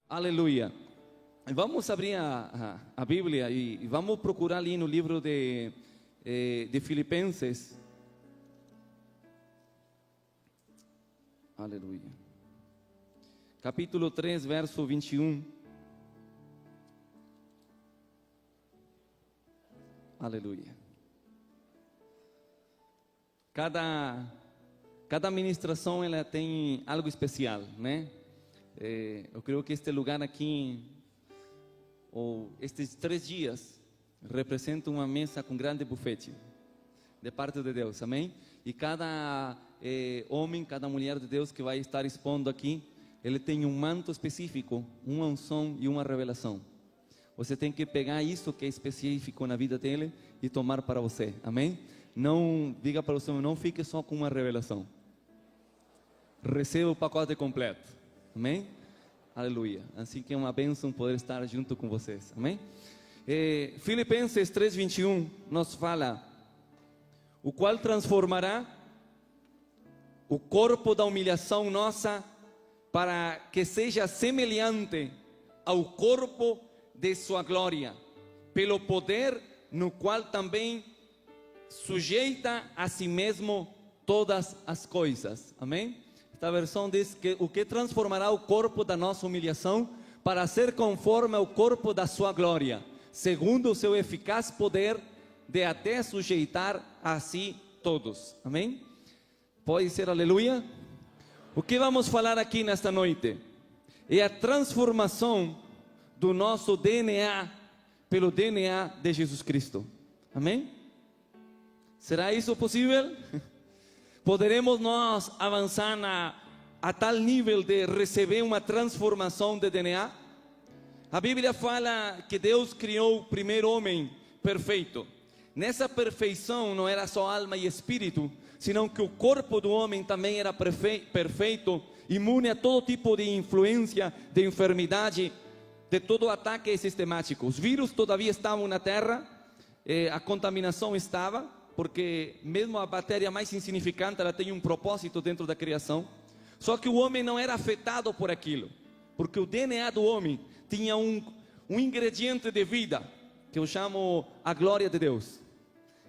Aleluia. Vamos abrir a Bíblia e vamos procurar ali no livro de Filipenses. Aleluia. Capítulo 3, verso 21. Aleluia. Cada ministração ela tem algo especial, né? Eu creio que este lugar aqui, ou estes 3 dias, representa uma mesa com grande bufete de parte de Deus, amém? E cada homem, cada mulher de Deus que vai estar expondo aqui, ele tem um manto específico, uma unção e uma revelação. Você tem que pegar isso que é específico na vida dele e tomar para você, amém? Não diga para o Senhor, não fique só com uma revelação. Receba o pacote completo, amém? Aleluia. Assim que é uma bênção poder estar junto com vocês, amém? Filipenses 3:21 nos fala: o qual transformará o corpo da humilhação nossa para que seja semelhante ao corpo de sua glória, pelo poder no qual também sujeita a si mesmo todas as coisas, amém? Esta versão diz que o que transformará o corpo da nossa humilhação para ser conforme ao corpo da sua glória, segundo o seu eficaz poder de até sujeitar a si todos, amém? Pode ser aleluia? O que vamos falar aqui nesta noite é a transformação do nosso DNA pelo DNA de Jesus Cristo, amém? Será isso possível? Poderemos nós avançar a tal nível de receber uma transformação de DNA? A Bíblia fala que Deus criou o primeiro homem perfeito. Nessa perfeição não era só alma e espírito, senão que o corpo do homem também era perfeito, imune a todo tipo de influência, de enfermidade, de todo ataque sistemático. Os vírus todavia estavam na terra, a contaminação estava, porque mesmo a bactéria mais insignificante, ela tem um propósito dentro da criação. Só que o homem não era afetado por aquilo, porque o DNA do homem tinha um ingrediente de vida, que eu chamo a glória de Deus,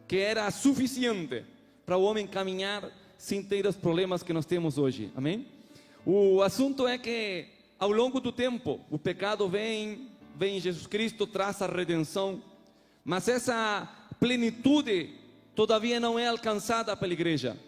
que era suficiente para o homem caminhar sem ter os problemas que nós temos hoje, amém? O assunto é que ao longo do tempo, o pecado vem Jesus Cristo, traz a redenção, mas essa plenitude todavia não é alcançada pela igreja.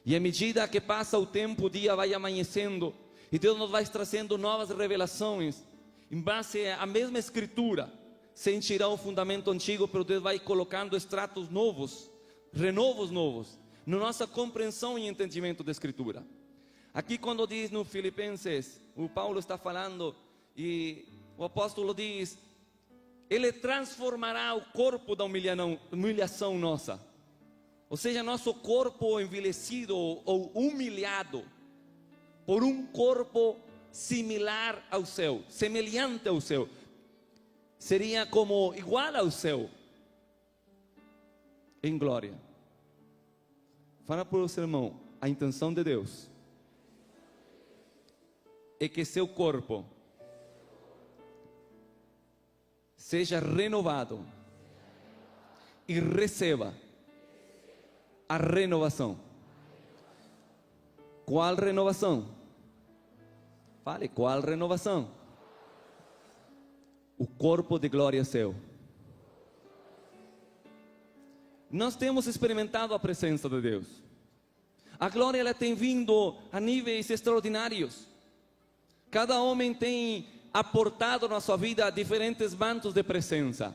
E à medida que passa o tempo, o dia vai amanhecendo, e Deus nos vai trazendo novas revelações, em base à mesma escritura, sem tirar o fundamento antigo, pero Deus vai colocando estratos novos, renovos novos, na nossa compreensão e entendimento da escritura. Aqui quando diz no Filipenses, o Paulo está falando, e o apóstolo diz, ele transformará o corpo da humilhação nossa. Ou seja, nosso corpo envelhecido ou humilhado por um corpo similar ao seu, semelhante ao seu, seria como igual ao seu, em glória. Fala para o seu irmão, a intenção de Deus é que seu corpo seja renovado e receba a renovação. Qual renovação? Fale, qual renovação? O corpo de glória seu. Nós temos experimentado a presença de Deus. A glória ela tem vindo a níveis extraordinários. Cada homem tem aportado na sua vida diferentes mantos de presença.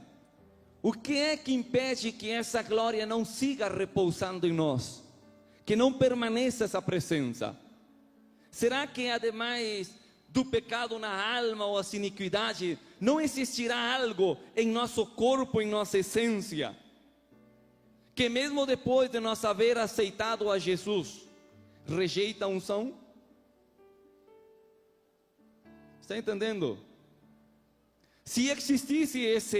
O que é que impede que essa glória não siga repousando em nós? Que não permaneça essa presença? Será que ademais do pecado na alma ou as iniquidades, não existirá algo em nosso corpo, em nossa essência, que mesmo depois de nós haver aceitado a Jesus, rejeita a unção? Está entendendo? Se existisse essa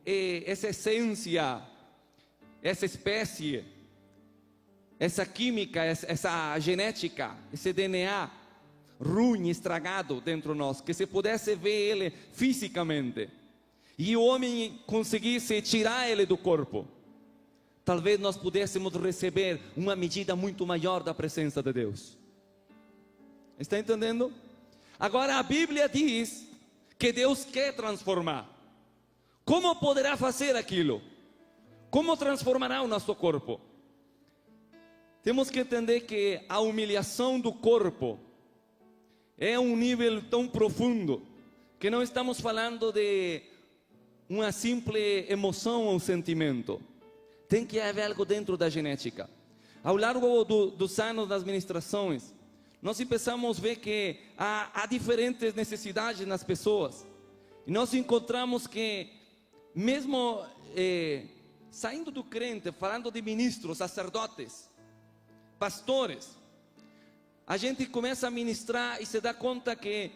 essência, essa espécie, essa química, essa genética, esse DNA, ruim, estragado dentro de nós, que se pudesse ver ele fisicamente, e o homem conseguisse tirar ele do corpo, talvez nós pudéssemos receber uma medida muito maior da presença de Deus. Está entendendo? Agora a Bíblia diz que Deus quer transformar. Como poderá fazer aquilo? Como transformará o nosso corpo? Temos que entender que a humilhação do corpo é um nível tão profundo que não estamos falando de uma simples emoção ou sentimento. Tem que haver algo dentro da genética. Ao longo dos anos das ministrações, nós começamos a ver que há diferentes necessidades nas pessoas. E nós encontramos que, mesmo saindo do crente, falando de ministros, sacerdotes, pastores, a gente começa a ministrar e se dá conta que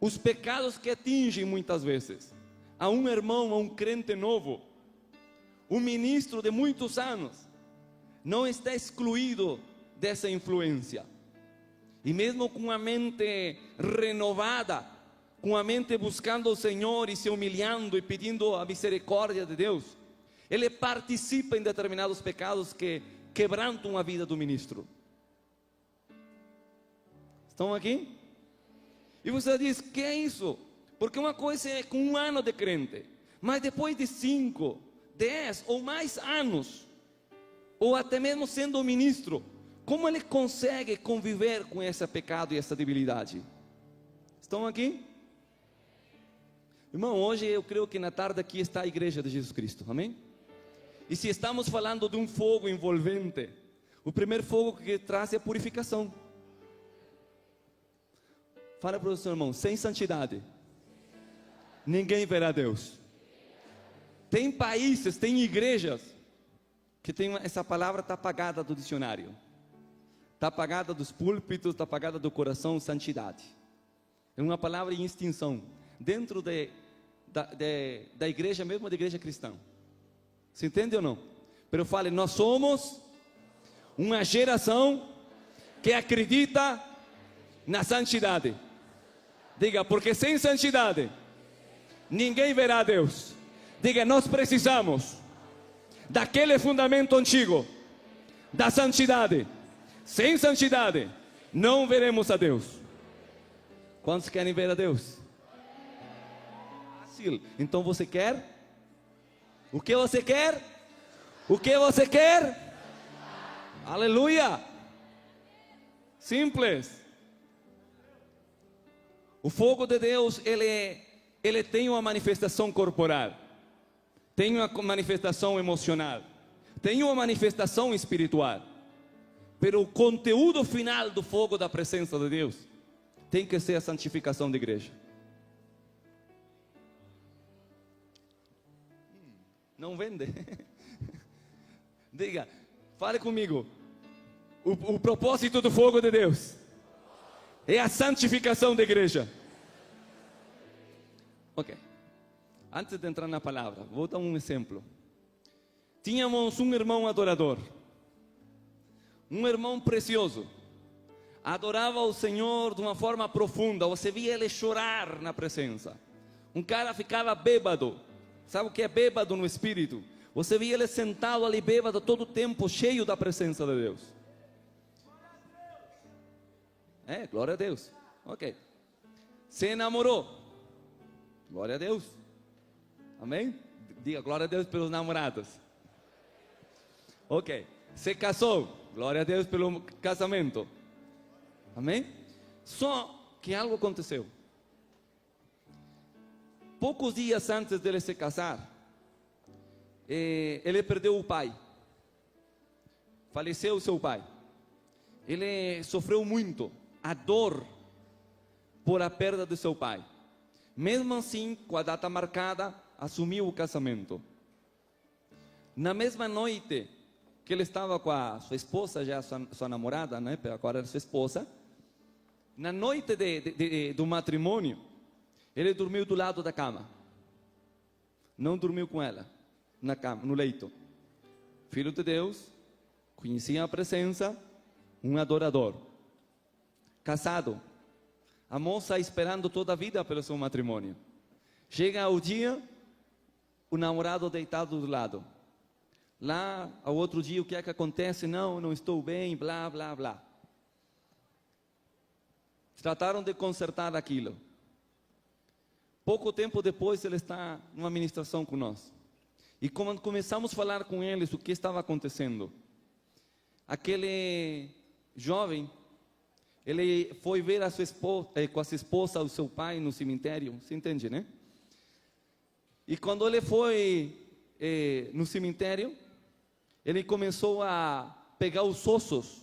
os pecados que atingem muitas vezes a um irmão, a um crente novo, um ministro de muitos anos, não está excluído dessa influência. E mesmo com a mente renovada, com a mente buscando o Senhor e se humilhando e pedindo a misericórdia de Deus, ele participa em determinados pecados que quebrantam a vida do ministro. Estão aqui? E você diz, que é isso? Porque uma coisa é com um ano de crente, mas depois de 5, 10 ou mais anos, ou até mesmo sendo ministro, como ele consegue conviver com esse pecado e essa debilidade? Estão aqui? Irmão, hoje eu creio que na tarde aqui está a igreja de Jesus Cristo, amém? E se estamos falando de um fogo envolvente, o primeiro fogo que traz é a purificação. Fala para o seu irmão, sem santidade ninguém verá Deus. Tem países, tem igrejas que tem essa palavra está apagada do dicionário, está apagada dos púlpitos, está apagada do coração, santidade. É uma palavra em extinção dentro da igreja, mesmo da igreja cristã. Se entende ou não? Pero fale, nós somos uma geração que acredita na santidade. Diga, porque sem santidade ninguém verá Deus. Diga, nós precisamos daquele fundamento antigo, da santidade. Sem santidade não veremos a Deus. Quantos querem ver a Deus? Fácil. Então você quer? O que você quer? O que você quer? Aleluia! Simples. O fogo de Deus, ele tem uma manifestação corporal, tem uma manifestação emocional, tem uma manifestação espiritual. Mas o conteúdo final do fogo da presença de Deus tem que ser a santificação da igreja. Não vende? Diga, fale comigo. O propósito do fogo de Deus é a santificação da igreja. Ok. Antes de entrar na palavra, vou dar um exemplo. Tínhamos um irmão adorador, um irmão precioso, adorava o Senhor de uma forma profunda. Você via ele chorar na presença. Um cara ficava bêbado. Sabe o que é bêbado no espírito? Você via ele sentado ali bêbado todo o tempo, cheio da presença de Deus. Glória a Deus. Ok. Se namorou. Glória a Deus. Amém? Diga glória a Deus pelos namorados. Ok. Se casou. Glória a Deus pelo casamento. Amém? Só que algo aconteceu. Poucos dias antes dele se casar, ele perdeu o pai. Faleceu seu pai. Ele sofreu muito a dor por a perda de seu pai. Mesmo assim, com a data marcada, assumiu o casamento. Na mesma noite que ele estava com a sua esposa, já sua namorada, né? Agora era sua esposa. Na noite do matrimônio, ele dormiu do lado da cama. Não dormiu com ela na cama, no leito. Filho de Deus, conhecia a presença, um adorador. Casado, A moça esperando toda a vida pelo seu matrimônio. Chega o dia, o namorado deitado do lado. Lá, ao outro dia, o que é que acontece? Não estou bem, blá, blá, blá. Trataram de consertar aquilo. Pouco tempo depois, ele está numa ministração conosco. E quando começamos a falar com eles o que estava acontecendo, aquele jovem, ele foi ver a sua esposa, com a sua esposa, o seu pai no cemitério, você entende, né? E quando ele foi no cemitério, ele começou a pegar os ossos,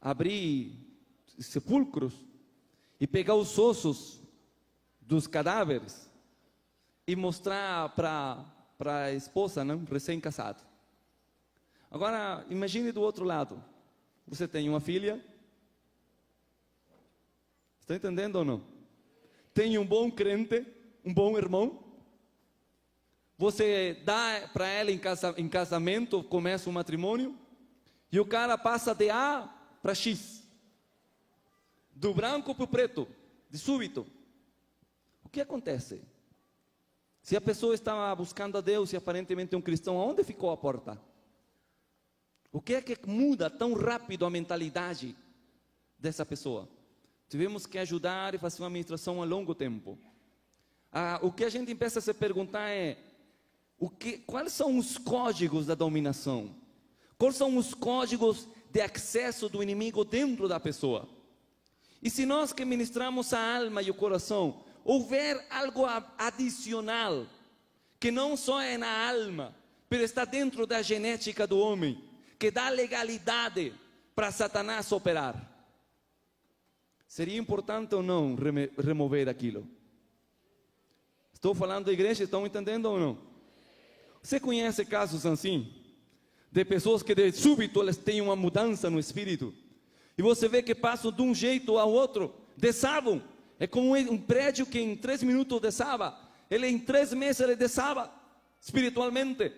abrir sepulcros, e pegar os ossos dos cadáveres, e mostrar para a esposa, né, recém-casado. Agora, imagine do outro lado, você tem uma filha, está entendendo ou não? Tem um bom crente, um bom irmão, você dá para ela em casamento, começa um matrimônio, e o cara passa de A para X, do branco para o preto, de súbito. O que acontece? Se a pessoa estava buscando a Deus e aparentemente é um cristão, aonde ficou a porta? O que é que muda tão rápido a mentalidade dessa pessoa? Tivemos que ajudar e fazer uma administração a longo tempo. O que a gente começa a se perguntar é, quais são os códigos da dominação? Quais são os códigos de acesso do inimigo dentro da pessoa? E se nós que ministramos a alma e o coração, houver algo adicional, que não só é na alma, mas está dentro da genética do homem, que dá legalidade para Satanás operar, seria importante ou não remover aquilo? Estou falando da igreja, estão entendendo ou não? Você conhece casos assim? De pessoas que de súbito elas têm uma mudança no espírito, e você vê que passam de um jeito ao outro, desabam. É como um prédio que em 3 minutos desaba, ele em 3 meses ele desaba, espiritualmente.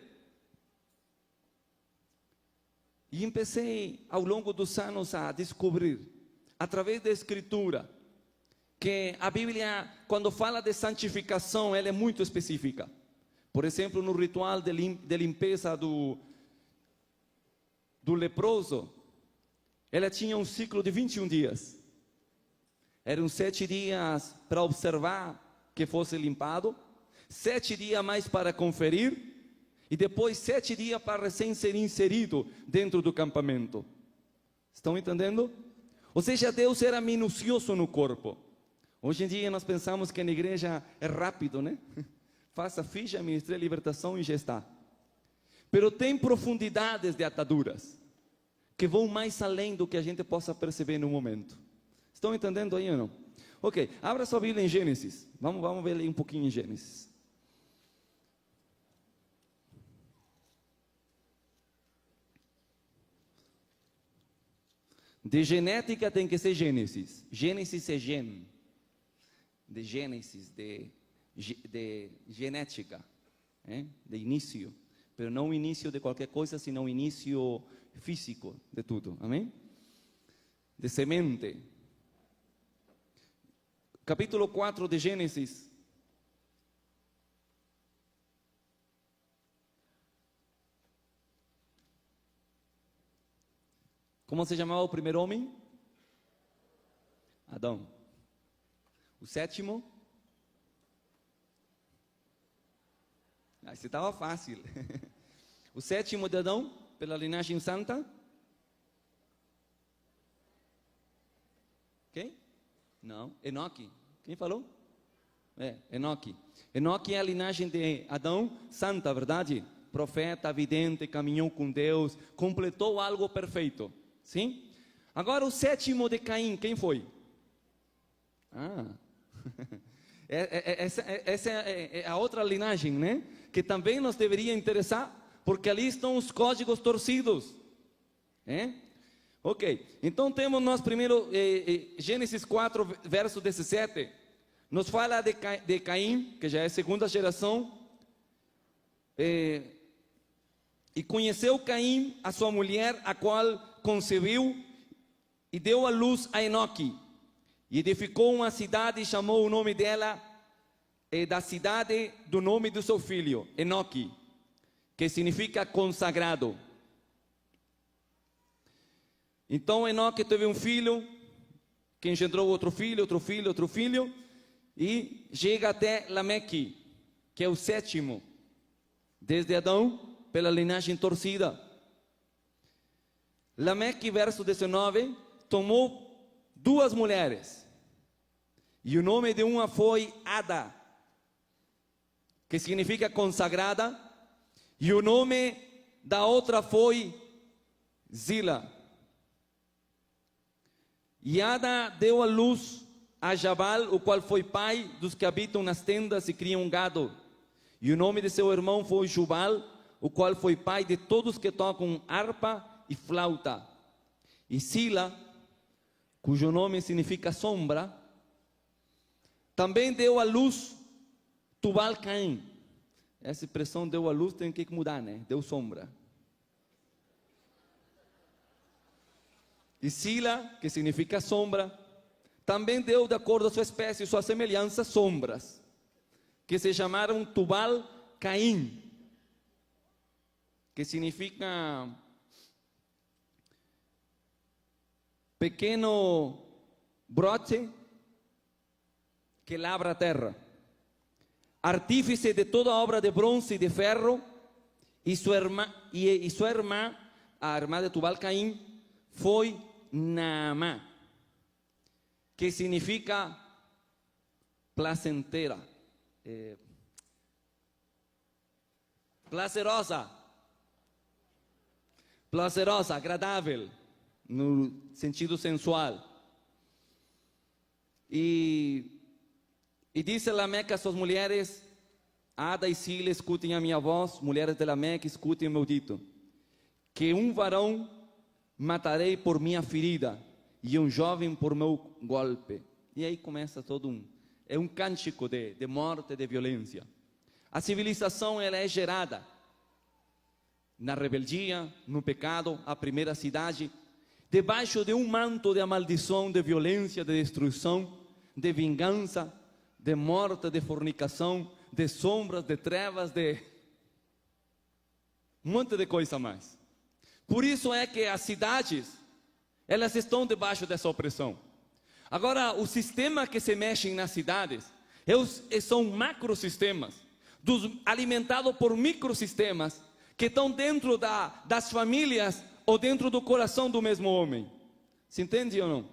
E comecei ao longo dos anos a descobrir, através da Escritura, que a Bíblia, quando fala de santificação, ela é muito específica. Por exemplo, no ritual de limpeza do leproso, ela tinha um ciclo de 21 dias. Eram 7 dias para observar que fosse limpado, 7 dias mais para conferir, e depois 7 dias para recém ser inserido dentro do campamento. Estão entendendo? Ou seja, Deus era minucioso no corpo. Hoje em dia nós pensamos que na igreja é rápido, né? Faça ficha, ministre a libertação e já está. Pero tem profundidades de ataduras que vão mais além do que a gente possa perceber no momento. Estão entendendo aí ou não? Ok, abra sua Bíblia em Gênesis. Vamos ver aí um pouquinho em Gênesis. De genética tem que ser Gênesis. Gênesis é gen. De Gênesis, de genética, de início. Mas não o início de qualquer coisa, senão o início físico de tudo. Amém? De semente. Capítulo 4 de Gênesis. Como se chamava o primeiro homem? Adão. O sétimo? Esse estava fácil. O sétimo de Adão, pela linhagem santa? Quem? Não, Enoque. Quem falou? Enoque. Enoque é a linhagem de Adão, santa, verdade? Profeta, vidente, caminhou com Deus, completou algo perfeito. Sim? Agora o sétimo de Caim, quem foi? Essa é a outra linhagem, né? Que também nos deveria interessar, porque ali estão os códigos torcidos. Ok, então temos nós primeiro, Gênesis 4, verso 17, nos fala de Caim, que já é segunda geração, e conheceu Caim a sua mulher, a qual concebeu e deu à luz a Enoque. e edificou uma cidade e chamou o nome dela da cidade do nome do seu filho, Enoque, que significa consagrado. Então Enoque teve um filho, que engendrou outro filho, outro filho, outro filho, e chega até Lameque, que é o sétimo, desde Adão, pela linhagem torcida. Lameque, verso 19, tomou 2 mulheres, e o nome de uma foi Ada, que significa consagrada, e o nome da outra foi Zila. E Ada deu à luz a Jabal, o qual foi pai dos que habitam nas tendas e criam gado. E o nome de seu irmão foi Jubal, o qual foi pai de todos que tocam harpa e flauta. E Sila, cujo nome significa sombra, também deu à luz Tubal-Caim. Essa expressão deu à luz tem que mudar, né? Deu sombra. E Sila, que significa sombra, também deu, de acordo a sua espécie e sua semelhança, sombras, que se chamaram Tubal-Caim, que significa pequeno brote que labra a terra. Artífice de toda obra de bronze e de ferro, e sua irmã, a irmã de Tubal-Caim, foi Naamá, que significa placentera, prazerosa, agradável, no sentido sensual. E disse Lameque a suas mulheres: Ada e Sila, escutem a minha voz, mulheres de Lameque, escutem o meu dito, que um varão matarei por minha ferida, e um jovem por meu golpe. E aí começa todo um cântico de morte, de violência. A civilização, ela é gerada na rebeldia, no pecado, a primeira cidade, debaixo de um manto de maldição, de violência, de destruição, de vingança, de morte, de fornicação, de sombras, de trevas, de um monte de coisa mais. Por isso é que as cidades, elas estão debaixo dessa opressão. Agora, o sistema que se mexe nas cidades são macrosistemas, alimentados por microsistemas, que estão dentro das famílias ou dentro do coração do mesmo homem. Se entende ou não?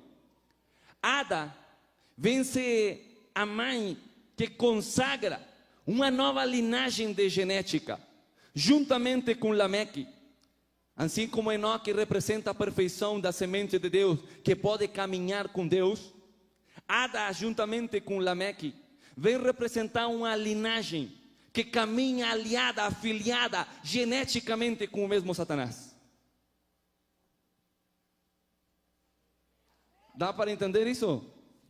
Ada vem ser a mãe que consagra uma nova linhagem de genética, juntamente com Lameque. Assim como Enoque representa a perfeição da semente de Deus, que pode caminhar com Deus, Ada, juntamente com Lameque, vem representar uma linhagem que caminha aliada, afiliada geneticamente com o mesmo Satanás. Dá para entender isso?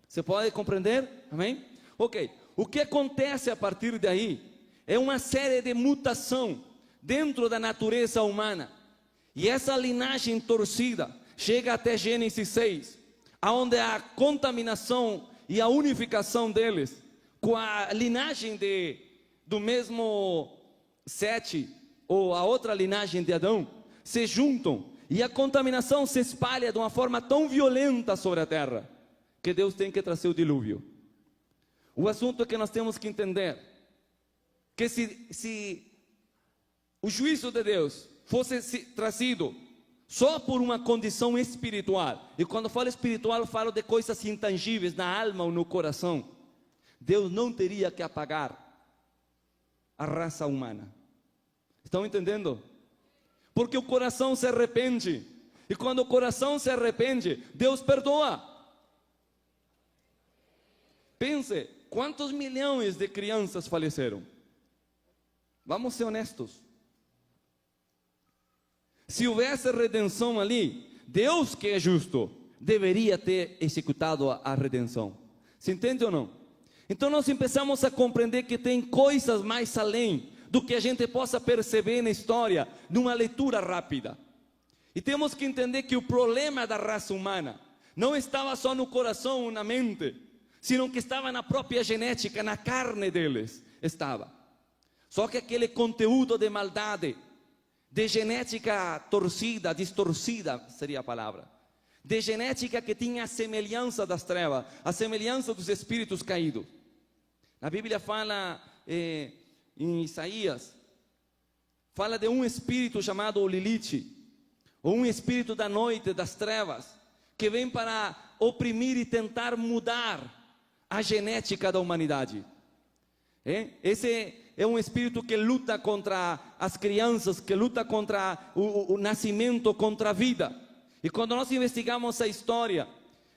Você pode compreender? Amém? Ok. O que acontece a partir daí é uma série de mutação dentro da natureza humana. E essa linhagem torcida chega até Gênesis 6, onde a contaminação e a unificação deles com a linhagem do mesmo Sete, ou a outra linhagem de Adão, se juntam, e a contaminação se espalha de uma forma tão violenta sobre a terra, que Deus tem que trazer o dilúvio. O assunto é que nós temos que entender, que se o juízo de Deus fosse trazido só por uma condição espiritual, e quando falo espiritual, falo de coisas intangíveis, na alma ou no coração, Deus não teria que apagar a raça humana. Estão entendendo? Porque o coração se arrepende, e quando o coração se arrepende, Deus perdoa. Pense, quantos milhões de crianças faleceram? Vamos ser honestos. Se houvesse redenção ali, Deus, que é justo, deveria ter executado a redenção. Se entende ou não? Então nós começamos a compreender que tem coisas mais além do que a gente possa perceber na história, numa leitura rápida. E temos que entender que o problema da raça humana não estava só no coração ou na mente, sino que estava na própria genética, na carne deles estava. Só que aquele conteúdo de maldade, de genética torcida, distorcida seria a palavra, de genética que tinha a semelhança das trevas, a semelhança dos espíritos caídos. A Bíblia fala em Isaías, fala de um espírito chamado Lilith, ou um espírito da noite, das trevas, que vem para oprimir e tentar mudar a genética da humanidade. Esse é um espírito que luta contra as crianças, que luta contra o nascimento, contra a vida. E quando nós investigamos a história,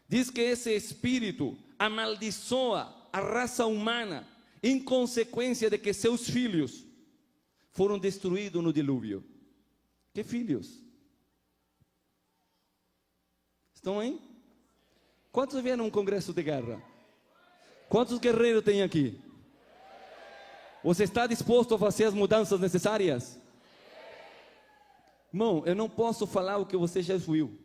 diz que esse espírito amaldiçoa a raça humana em consequência de que seus filhos foram destruídos no dilúvio. Que filhos? Estão aí? Quantos vieram a um congresso de guerra? Quantos guerreiros tem aqui? Você está disposto a fazer as mudanças necessárias? Irmão, eu não posso falar o que você já ouviu.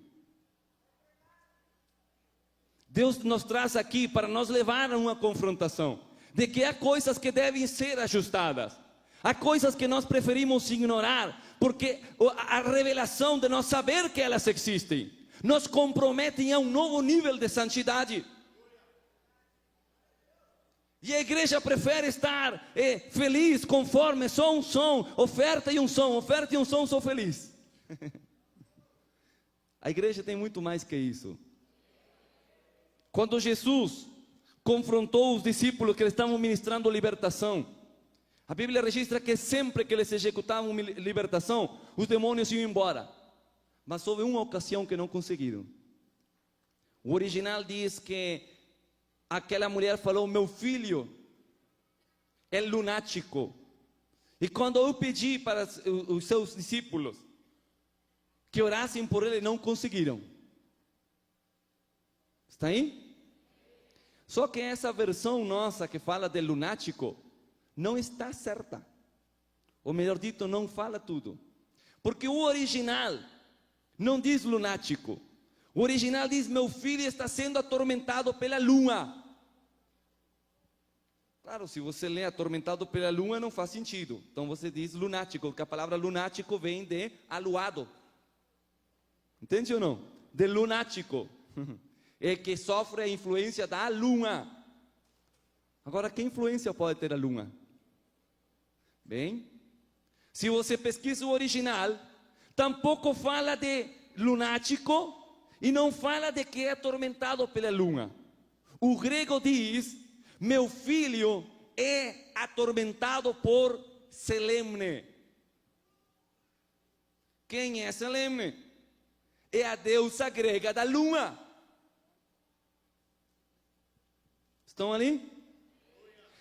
Deus nos traz aqui para nos levar a uma confrontação, de que há coisas que devem ser ajustadas, há coisas que nós preferimos ignorar, porque a revelação de nós saber que elas existem, nos comprometem a um novo nível de santidade. E a igreja prefere estar feliz conforme só um som, oferta e um som, sou feliz. A igreja tem muito mais que isso. Quando Jesus confrontou os discípulos que estavam ministrando libertação, a Bíblia registra que sempre que eles executavam libertação, os demônios iam embora. Mas houve uma ocasião que não conseguiram. O original diz que aquela mulher falou: meu filho é lunático. E quando eu pedi para os seus discípulos que orassem por ele, não conseguiram. Está aí? Só que essa versão nossa que fala de lunático não está certa. Ou melhor dito, não fala tudo. Porque o original não diz lunático. O original diz: meu filho está sendo atormentado pela lua. Claro, se você lê atormentado pela lua, não faz sentido. Então você diz lunático, porque a palavra lunático vem de aluado. Entende ou não? De lunático. É que sofre a influência da lua. Agora, que influência pode ter a lua? Bem, se você pesquisa o original, tampouco fala de lunático e não fala de que é atormentado pela lua. O grego diz: meu filho é atormentado por Selene. Quem é Selene? É a deusa grega da lua. Estão ali?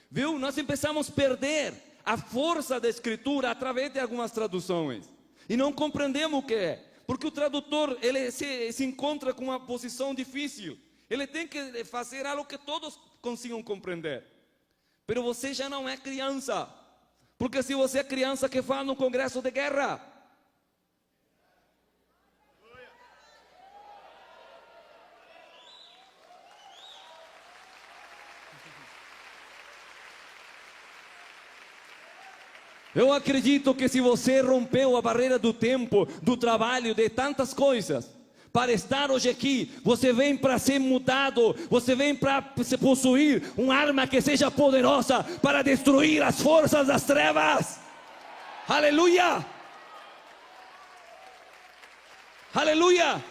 Viu? Nós começamos a perder a força da escritura através de algumas traduções. E não compreendemos o que é. Porque o tradutor, ele se encontra com uma posição difícil. Ele tem que fazer algo que todos consigam compreender. Mas você já não é criança. Porque se você é criança, que fala no congresso de guerra? Eu acredito que se você rompeu a barreira do tempo, do trabalho, de tantas coisas, para estar hoje aqui, você vem para ser mudado, você vem para possuir uma arma que seja poderosa para destruir as forças das trevas. Aleluia! Aleluia!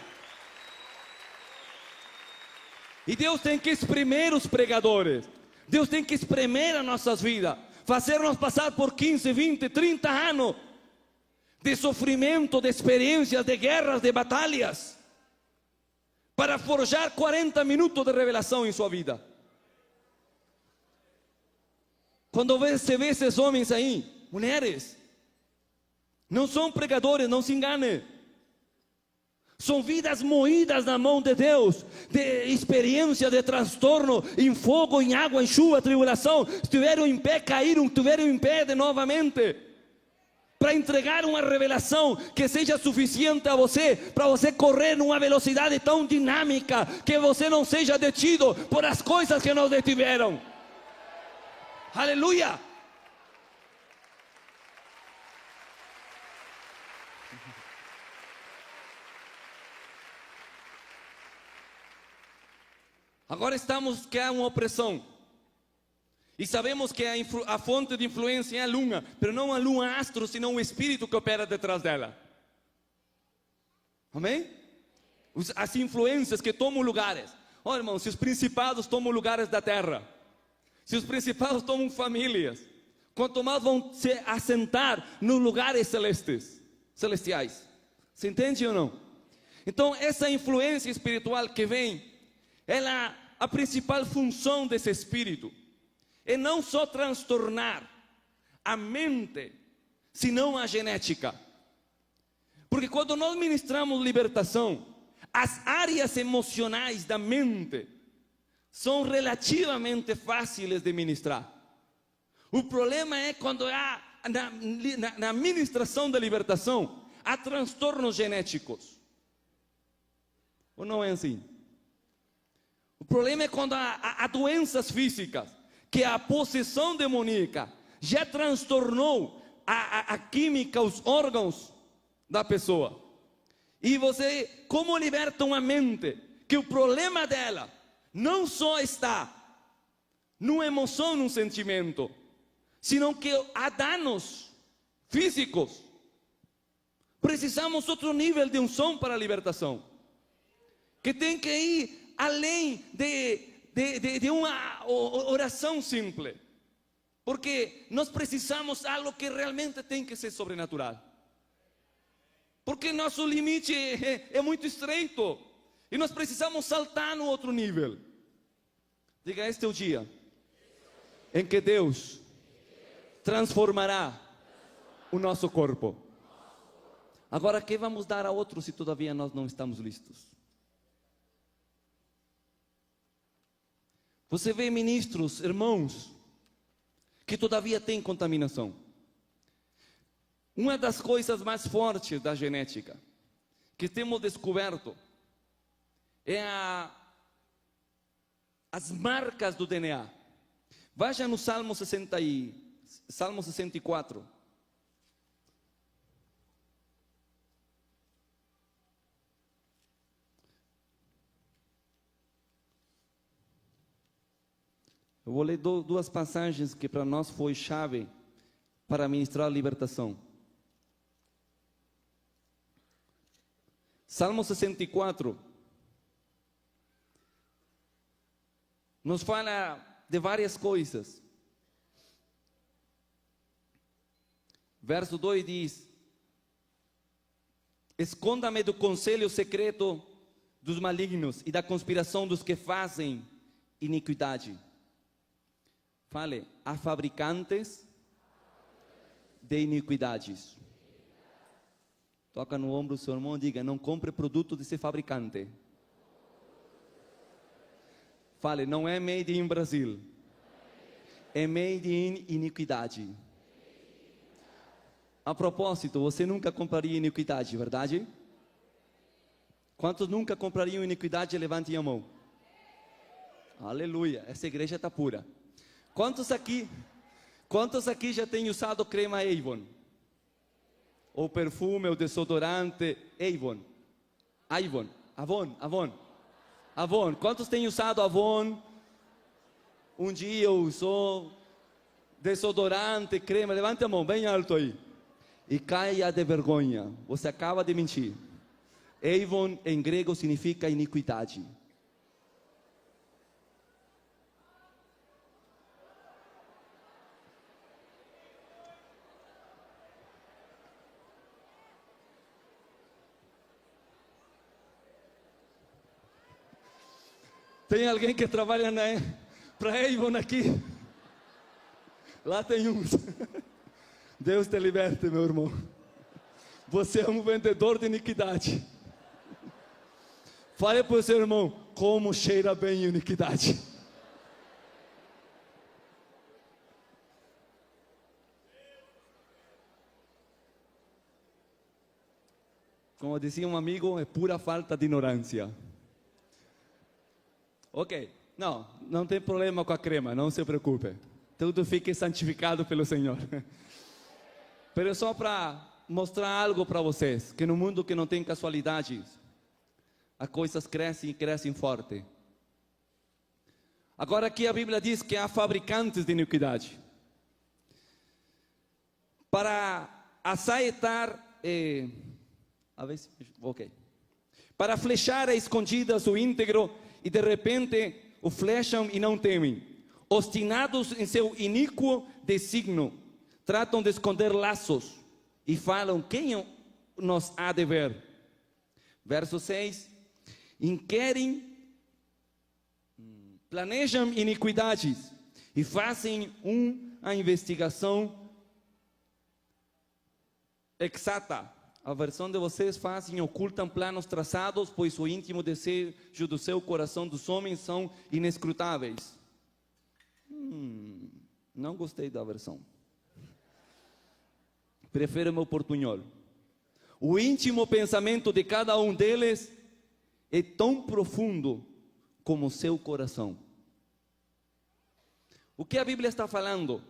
E Deus tem que espremer os pregadores, Deus tem que espremer as nossas vidas, fazer-nos passar por 15, 20, 30 anos de sofrimento, de experiências, de guerras, de batalhas, para forjar 40 minutos de revelação em sua vida. Quando você vê esses homens aí, mulheres, não são pregadores, não se engane. São vidas moídas na mão de Deus, de experiência, de transtorno, em fogo, em água, em chuva, tribulação. Estiveram em pé, caíram, estiveram em pé de novamente. para entregar uma revelação que seja suficiente a você, para você correr numa velocidade tão dinâmica, que você não seja detido por as coisas que nos detiveram. Aleluia! Agora estamos que há uma opressão. E sabemos que a fonte de influência é a lua, mas não a lua astro, senão o espírito que opera detrás dela. Amém? As influências que tomam lugares. Olha, irmão, se os principados tomam lugares da terra, se os principados tomam famílias, quanto mais vão se assentar nos lugares celestiais. Você entende ou não? Então, essa influência espiritual que vem, a principal função desse espírito é não só transtornar a mente, senão a genética. Porque quando nós ministramos libertação, as áreas emocionais da mente são relativamente fáceis de ministrar. O problema é quando há, na ministração da libertação, há transtornos genéticos. Ou não é assim? O problema é quando há doenças físicas, que a possessão demoníaca já transtornou a química, os órgãos da pessoa. E você, como liberta uma mente, que o problema dela não só está numa emoção, num sentimento, senão que há danos físicos. Precisamos outro nível de unção para a libertação, que tem que ir além de uma oração simples, porque nós precisamos de algo que realmente tem que ser sobrenatural, porque nosso limite é muito estreito, e nós precisamos saltar no outro nível. Diga, este é o dia em que Deus transformará o nosso corpo. Agora, que vamos dar a outro se todavia nós não estamos listos? Você vê ministros, irmãos, que todavia têm contaminação. Uma das coisas mais fortes da genética que temos descoberto é as marcas do DNA. Veja no Salmo 64. Eu vou ler duas passagens que para nós foi chave para ministrar a libertação. Salmo 64 nos fala de várias coisas. Verso 2 diz: esconda-me do conselho secreto dos malignos e da conspiração dos que fazem iniquidade. Fale, há fabricantes de iniquidades. Toca no ombro do seu irmão e diga: não compre produto desse fabricante. Fale, não é made in Brasil, é made in iniquidade. A propósito, você nunca compraria iniquidade, verdade? Quantos nunca comprariam iniquidade? Levantem a mão. Aleluia, essa igreja está pura. Quantos aqui já têm usado crema Avon? Ou perfume, ou desodorante Avon. Quantos têm usado Avon? Um dia usou desodorante, crema? Levante a mão bem alto aí. E caia de vergonha, você acaba de mentir. Avon em grego significa iniquidade. Tem alguém que trabalha para Avon aqui? Lá tem uns. Deus te liberte, meu irmão. Você é um vendedor de iniquidade. Fale para o seu irmão: como cheira bem a iniquidade. Como dizia um amigo, é pura falta de ignorância. Ok, não tem problema com a crema, não se preocupe. Tudo fique santificado pelo Senhor. Mas só para mostrar algo para vocês, que no mundo que não tem casualidades, as coisas crescem e crescem forte. Agora aqui a Bíblia diz que há fabricantes de iniquidade. Para assaetar, para flechar a escondidas o íntegro, e de repente o flecham e não temem. Obstinados em seu iníquo desígnio, tratam de esconder laços e falam: quem nos há de ver? Verso 6: inquirem, planejam iniquidades e fazem uma investigação exata. A versão de vocês fazem, ocultam planos traçados, pois o íntimo desejo do seu coração dos homens são inescrutáveis. Não gostei da versão. Prefiro meu portunhol. O íntimo pensamento de cada um deles é tão profundo como o seu coração. O que a Bíblia está falando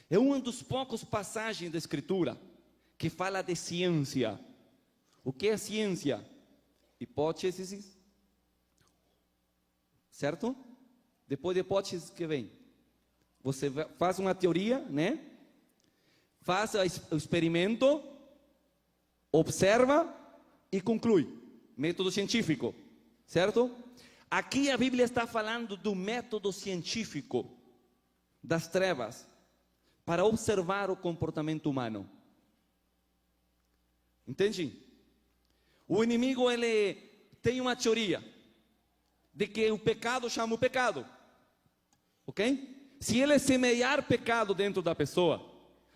é uma dos poucos passagens da Escritura que fala de ciência. O que é ciência? Hipóteses, certo? Depois de hipóteses que vem, você faz uma teoria, né? Faz o experimento, observa e conclui. Método científico, certo? Aqui a Bíblia está falando do método científico das trevas para observar o comportamento humano. Entende? O inimigo, ele tem uma teoria de que o pecado chama o pecado, ok? Se ele semear pecado dentro da pessoa,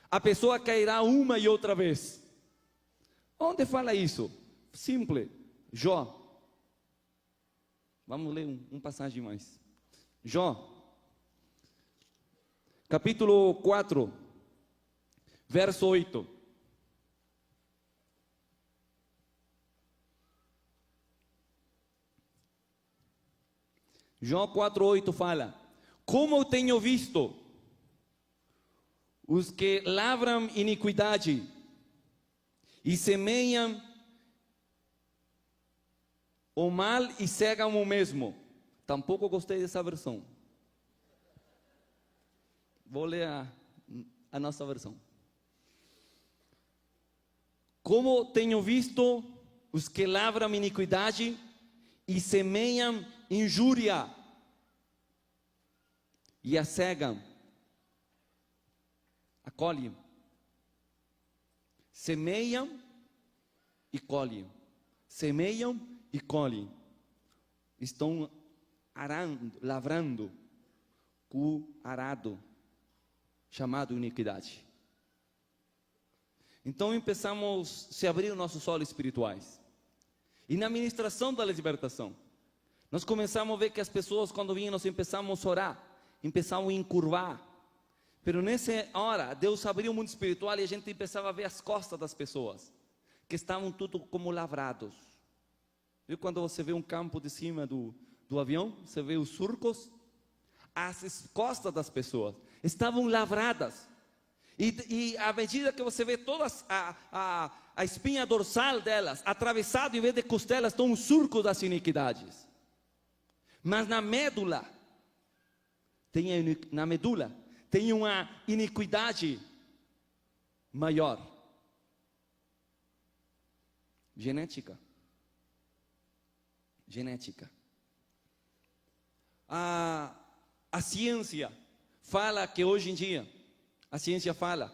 a pessoa cairá uma e outra vez. Onde fala isso? Simples. Jó. Vamos ler um passagem mais. Jó, capítulo 4, verso 8. Jó 4:8 fala: como eu tenho visto os que lavram iniquidade e semeiam o mal e cegam o mesmo. Tampouco gostei dessa versão. Vou ler a nossa versão. Como tenho visto os que lavram iniquidade e semeiam injúria e a cegam, acolhem, semeiam e colhem, semeiam e colhem, estão arando, lavrando o arado chamado iniquidade. Então começamos a se abrir os nossos olhos espirituais, e na ministração da libertação nós começamos a ver que as pessoas, quando vinham, nós começamos a orar, começamos a encurvar. Mas nessa hora, Deus abriu o mundo espiritual e a gente começava a ver as costas das pessoas, que estavam tudo como lavrados. Viu quando você vê um campo de cima do avião, você vê os surcos? As costas das pessoas estavam lavradas. E à medida que você vê todas a espinha dorsal delas, atravessado em vez de costelas, estão os surcos das iniquidades. Mas na medula tem uma iniquidade maior. Genética. A ciência fala que hoje em dia, a ciência fala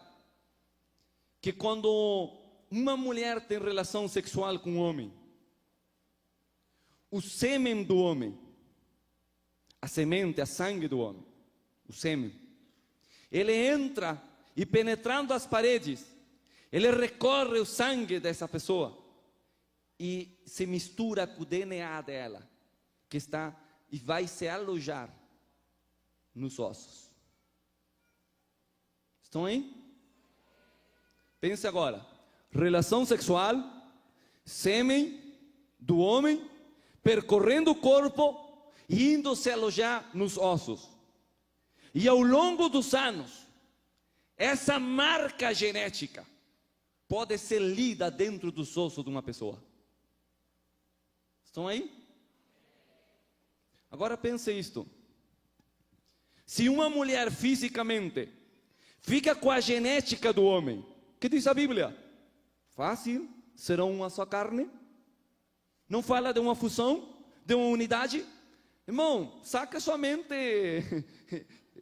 que quando uma mulher tem relação sexual com um homem, o sêmen do homem, a semente, a sangue do homem, o sêmen, ele entra e, penetrando as paredes, ele recorre o sangue dessa pessoa e se mistura com o DNA dela, que está e vai se alojar nos ossos. Estão aí? Pense agora: relação sexual, sêmen do homem, percorrendo o corpo e indo se alojar nos ossos. E ao longo dos anos, essa marca genética pode ser lida dentro dos ossos de uma pessoa. Estão aí? Agora pense isto. Se uma mulher fisicamente fica com a genética do homem, o que diz a Bíblia? Fácil, serão uma só carne. Não fala de uma fusão, de uma unidade. Irmão, saca sua mente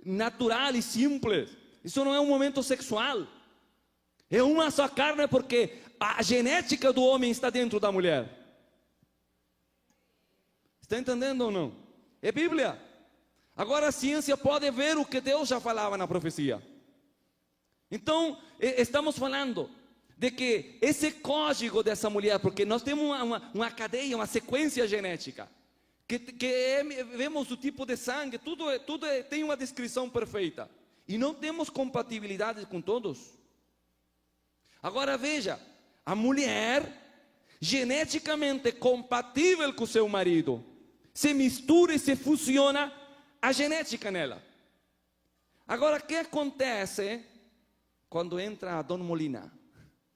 natural e simples. Isso não é um momento sexual. É uma só carne porque a genética do homem está dentro da mulher. Está entendendo ou não? É Bíblia. Agora a ciência pode ver o que Deus já falava na profecia. Então, estamos falando de que esse código dessa mulher, porque nós temos uma cadeia, uma sequência genética, vemos o tipo de sangue, tudo tem uma descrição perfeita. E não temos compatibilidade com todos. Agora veja, a mulher, geneticamente compatível com o seu marido, se mistura e se fusiona a genética nela. Agora, o que acontece quando entra a Dona Molina?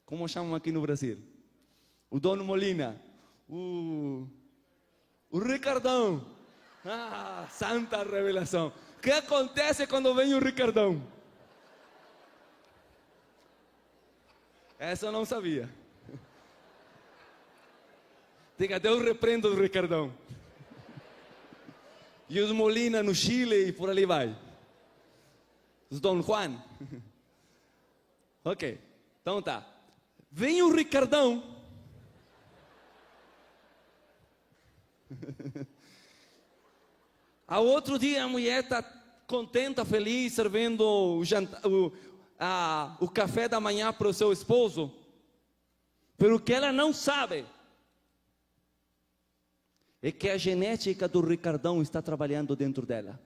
Como chamam aqui no Brasil? O Dona Molina, o Ricardão. Ah, santa revelação. O que acontece quando vem o Ricardão? Essa eu não sabia. Tem até o repreendo do Ricardão. E os Molina no Chile e por ali vai. Os Dom Juan. Ok, então tá. Vem o Ricardão. Ao outro dia a mulher está contenta, feliz, servindo o café da manhã para o seu esposo. Pero o que ela não sabe é que a genética do Ricardão está trabalhando dentro dela.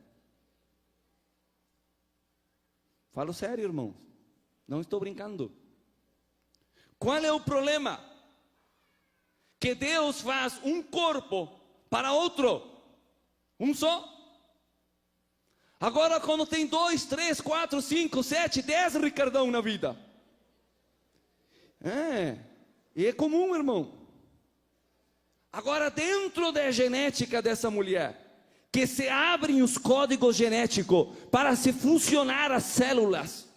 Falo sério, irmãos. Não estou brincando. Qual é o problema? Que Deus faz um corpo para outro. Um só. Agora quando tem 2, 3, 4, 5, 7, 10 Ricardão na vida. É comum, irmão. Agora, dentro da genética dessa mulher, que se abrem os códigos genéticos para se funcionar as células.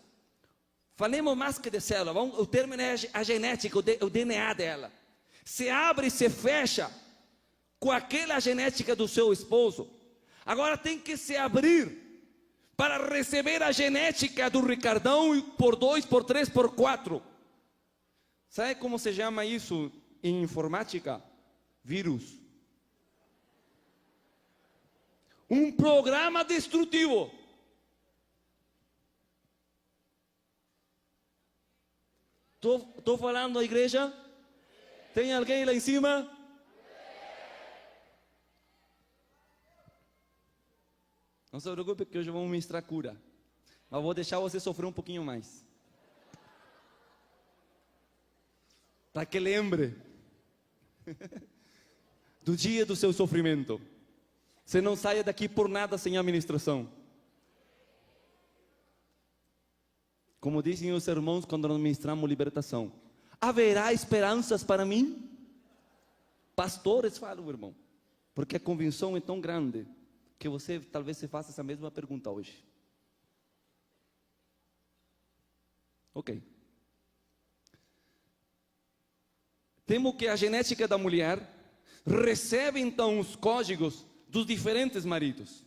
Falemos mais que de célula, o termo é a genética, o DNA dela. Se abre e se fecha com aquela genética do seu esposo. Agora tem que se abrir para receber a genética do Ricardão por 2, por 3, por 4. Sabe como se chama isso em informática? Vírus. Um programa destrutivo. Estou falando à igreja? Tem alguém lá em cima? Não se preocupe que hoje vamos ministrar cura. Mas vou deixar você sofrer um pouquinho mais. Para que lembre do dia do seu sofrimento. Você não saia daqui por nada sem a ministração. Como dizem os irmãos quando nós ministramos libertação. Haverá esperanças para mim? Pastores falam, irmão. Porque a convicção é tão grande que você talvez se faça essa mesma pergunta hoje. Ok. Temos que a genética da mulher recebe então os códigos dos diferentes maridos.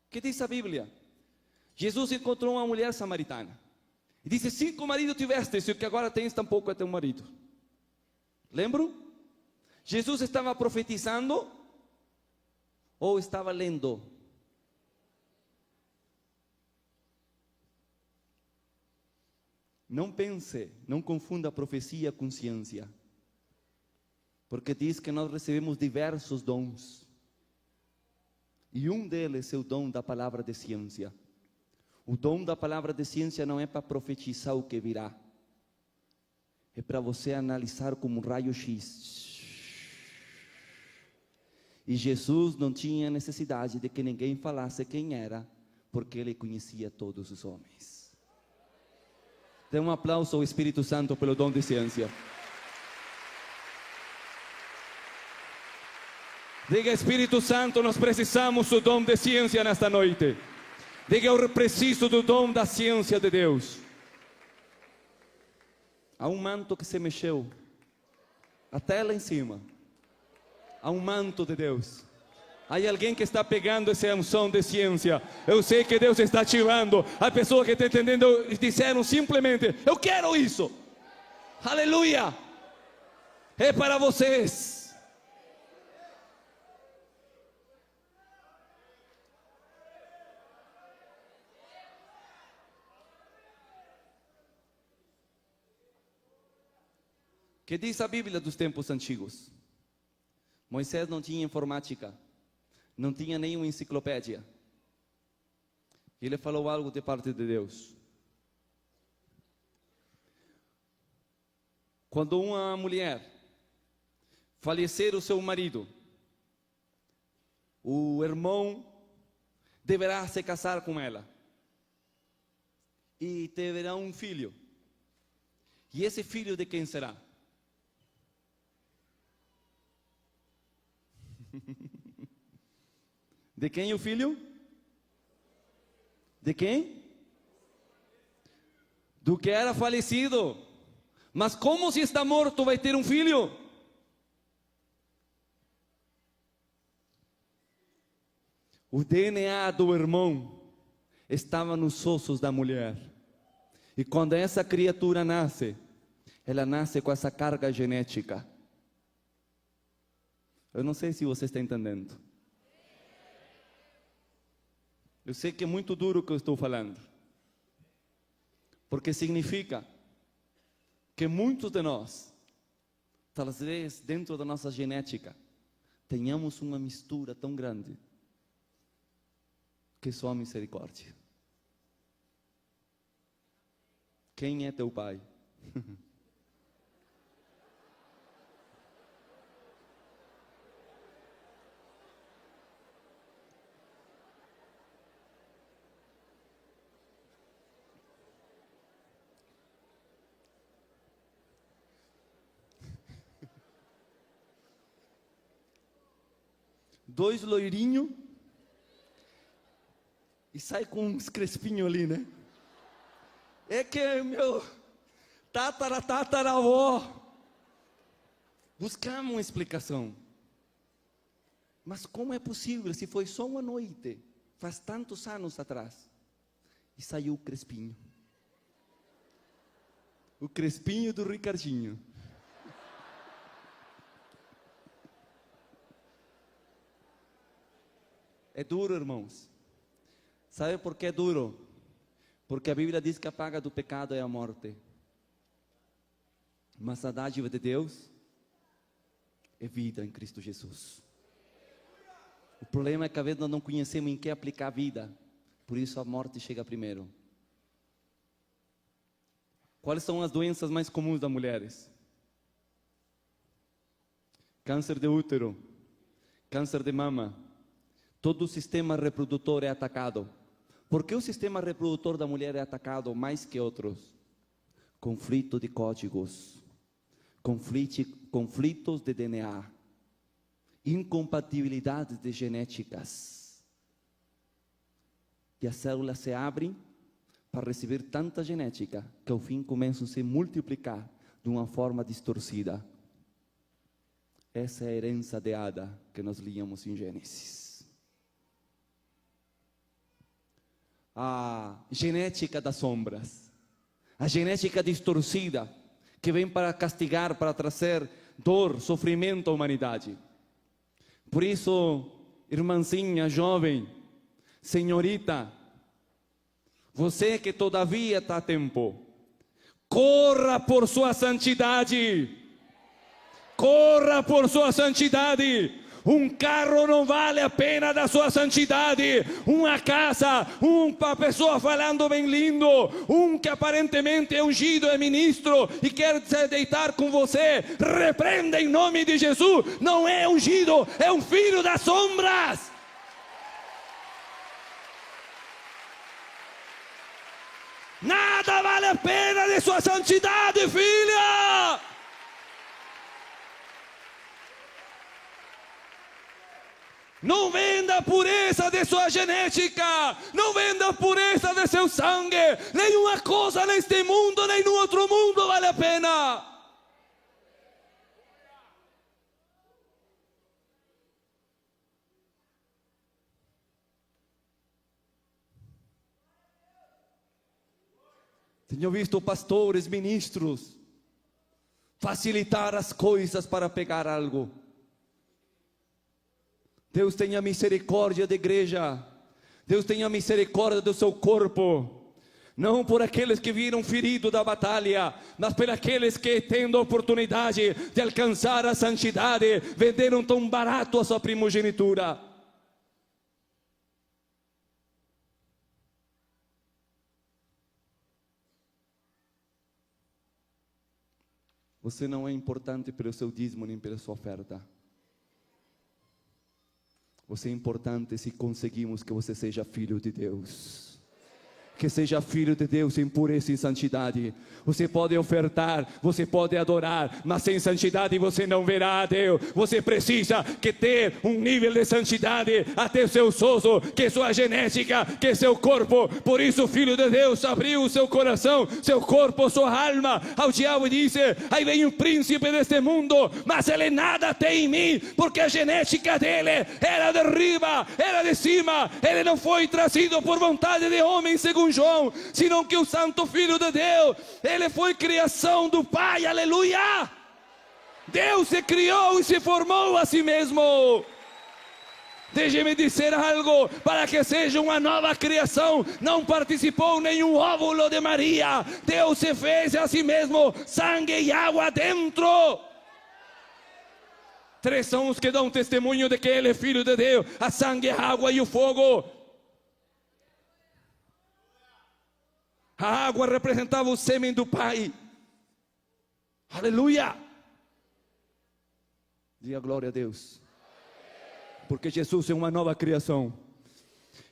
O que diz a Bíblia? Jesus encontrou uma mulher samaritana. E disse: 5 maridos tiveste, e o que agora tens tampouco é teu marido. Lembram? Jesus estava profetizando ou estava lendo? Não pense, não confunda a profecia com ciência. Porque diz que nós recebemos diversos dons. E um deles é o dom da palavra de ciência. O dom da palavra de ciência não é para profetizar o que virá. é para você analisar como um raio-x. E Jesus não tinha necessidade de que ninguém falasse quem era, porque Ele conhecia todos os homens. Dê um aplauso ao Espírito Santo pelo dom de ciência. Diga: Espírito Santo, nós precisamos do dom de ciência nesta noite. Diga: eu preciso do dom da ciência de Deus. Há um manto que se mexeu, até lá em cima. Há um manto de Deus. Há alguém que está pegando essa unção de ciência. Eu sei que Deus está ativando. A pessoa que está entendendo disseram simplesmente: eu quero isso. Aleluia. É para vocês. Que diz a Bíblia dos tempos antigos? Moisés não tinha informática, não tinha nenhuma enciclopédia. Ele falou algo de parte de Deus. Quando uma mulher falecer o seu marido, o irmão deverá se casar com ela e terá um filho. E esse filho de quem será? De quem o filho? De quem? Do que era falecido. Mas como se está morto vai ter um filho? O DNA do irmão estava nos ossos da mulher. E quando essa criatura nasce, ela nasce com essa carga genética. Eu não sei se você está entendendo. Eu sei que é muito duro o que eu estou falando. Porque significa que muitos de nós, talvez dentro da nossa genética, tenhamos uma mistura tão grande que só a misericórdia. Quem é teu pai? Dois loirinhos e sai com uns crespinhos ali, né? É que meu tataravó. Buscamos uma explicação. Mas como é possível se foi só uma noite, faz tantos anos atrás, e saiu o crespinho? O crespinho do Ricardinho. É duro, irmãos. Sabe por que é duro? Porque a Bíblia diz que a paga do pecado é a morte. Mas a dádiva de Deus é vida em Cristo Jesus. O problema é que às vezes nós não conhecemos em que aplicar a vida. Por isso a morte chega primeiro. Quais são as doenças mais comuns das mulheres? Câncer de útero, câncer de mama. Todo o sistema reprodutor é atacado. Por que o sistema reprodutor da mulher é atacado mais que outros? Conflito de códigos, conflitos de DNA, incompatibilidades de genéticas. E as células se abrem para receber tanta genética que ao fim começam a se multiplicar de uma forma distorcida. Essa é a herança de Ada que nós líamos em Gênesis. A genética das sombras, a genética distorcida, que vem para castigar, para trazer dor, sofrimento à humanidade. Por isso, irmãzinha, jovem, senhorita, você que todavia está a tempo, corra por sua santidade, corra por sua santidade. Um carro não vale a pena da sua santidade. Uma casa, uma pessoa falando bem lindo, que aparentemente é ungido, é ministro e quer se deitar com você, repreenda em nome de Jesus. Não é ungido, é um filho das sombras. Nada vale a pena de sua santidade, filha. Não venda a pureza de sua genética, não venda a pureza de seu sangue. Nenhuma coisa neste mundo, nem no outro mundo vale a pena. Tenho visto pastores, ministros facilitar as coisas para pegar algo. Deus tenha misericórdia da igreja. Deus tenha misericórdia do seu corpo. Não por aqueles que viram ferido da batalha, mas por aqueles que, tendo a oportunidade de alcançar a santidade, venderam tão barato a sua primogenitura. Você não é importante pelo seu dízimo nem pela sua oferta. Você é importante se conseguimos que você seja filho de Deus. Que seja filho de Deus em pureza e santidade. Você pode ofertar, você pode adorar, mas sem santidade você não verá a Deus. Você precisa que ter um nível de santidade até o seu sozo, que sua genética, que seu corpo. Por isso o Filho de Deus abriu o seu coração, seu corpo, sua alma ao diabo e disse: aí vem o príncipe deste mundo, mas ele nada tem em mim, porque a genética dele era de riba, era de cima. Ele não foi trazido por vontade de homem, segundo João, senão que o Santo Filho de Deus, ele foi criação do Pai, aleluia. Deus se criou e se formou a si mesmo. Deixe-me dizer algo, para que seja uma nova criação, não participou nenhum óvulo de Maria. Deus se fez a si mesmo, sangue e água dentro. Três são os que dão testemunho de que ele é Filho de Deus: a sangue, a água e o fogo. A água representava o sêmen do Pai. Aleluia! Diga glória a Deus. Porque Jesus é uma nova criação.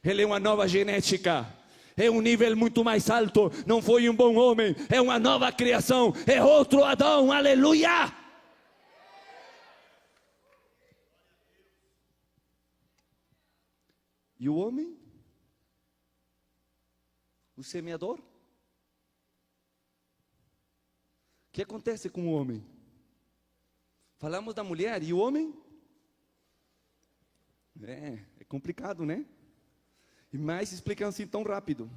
Ele é uma nova genética. É um nível muito mais alto. Não foi um bom homem. É uma nova criação. É outro Adão. Aleluia! E o homem? O semeador? O que acontece com o homem? Falamos da mulher e o homem? É complicado, né? E mais explicando assim tão rápido.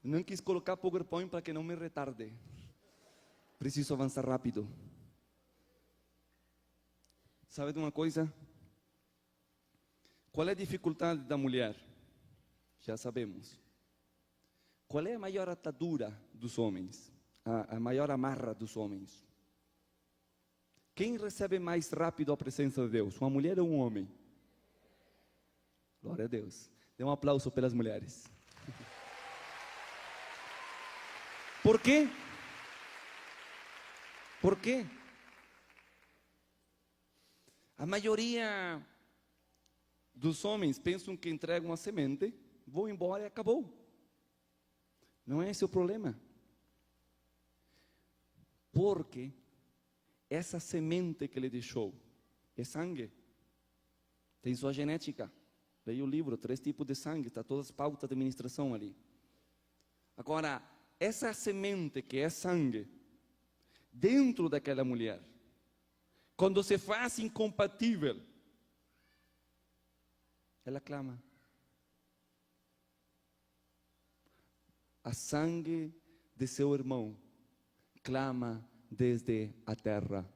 Eu não quis colocar PowerPoint para que não me retarde. Preciso avançar rápido. Sabe de uma coisa? Qual é a dificuldade da mulher? Já sabemos. Qual é a maior atadura dos homens? A maior amarra dos homens? Quem recebe mais rápido a presença de Deus? Uma mulher ou um homem? Glória a Deus. Dê um aplauso pelas mulheres. Por quê? Por quê? A maioria dos homens pensam que entregam a semente, vão embora e acabou. Não é esse o problema. Porque essa semente que ele deixou é sangue. Tem sua genética. Veio o livro, 3 tipos de sangue, está todas as pautas de administração ali. Agora, essa semente que é sangue, dentro daquela mulher, quando se faz incompatível, ela clama. A sangue de seu irmão clama desde a terra.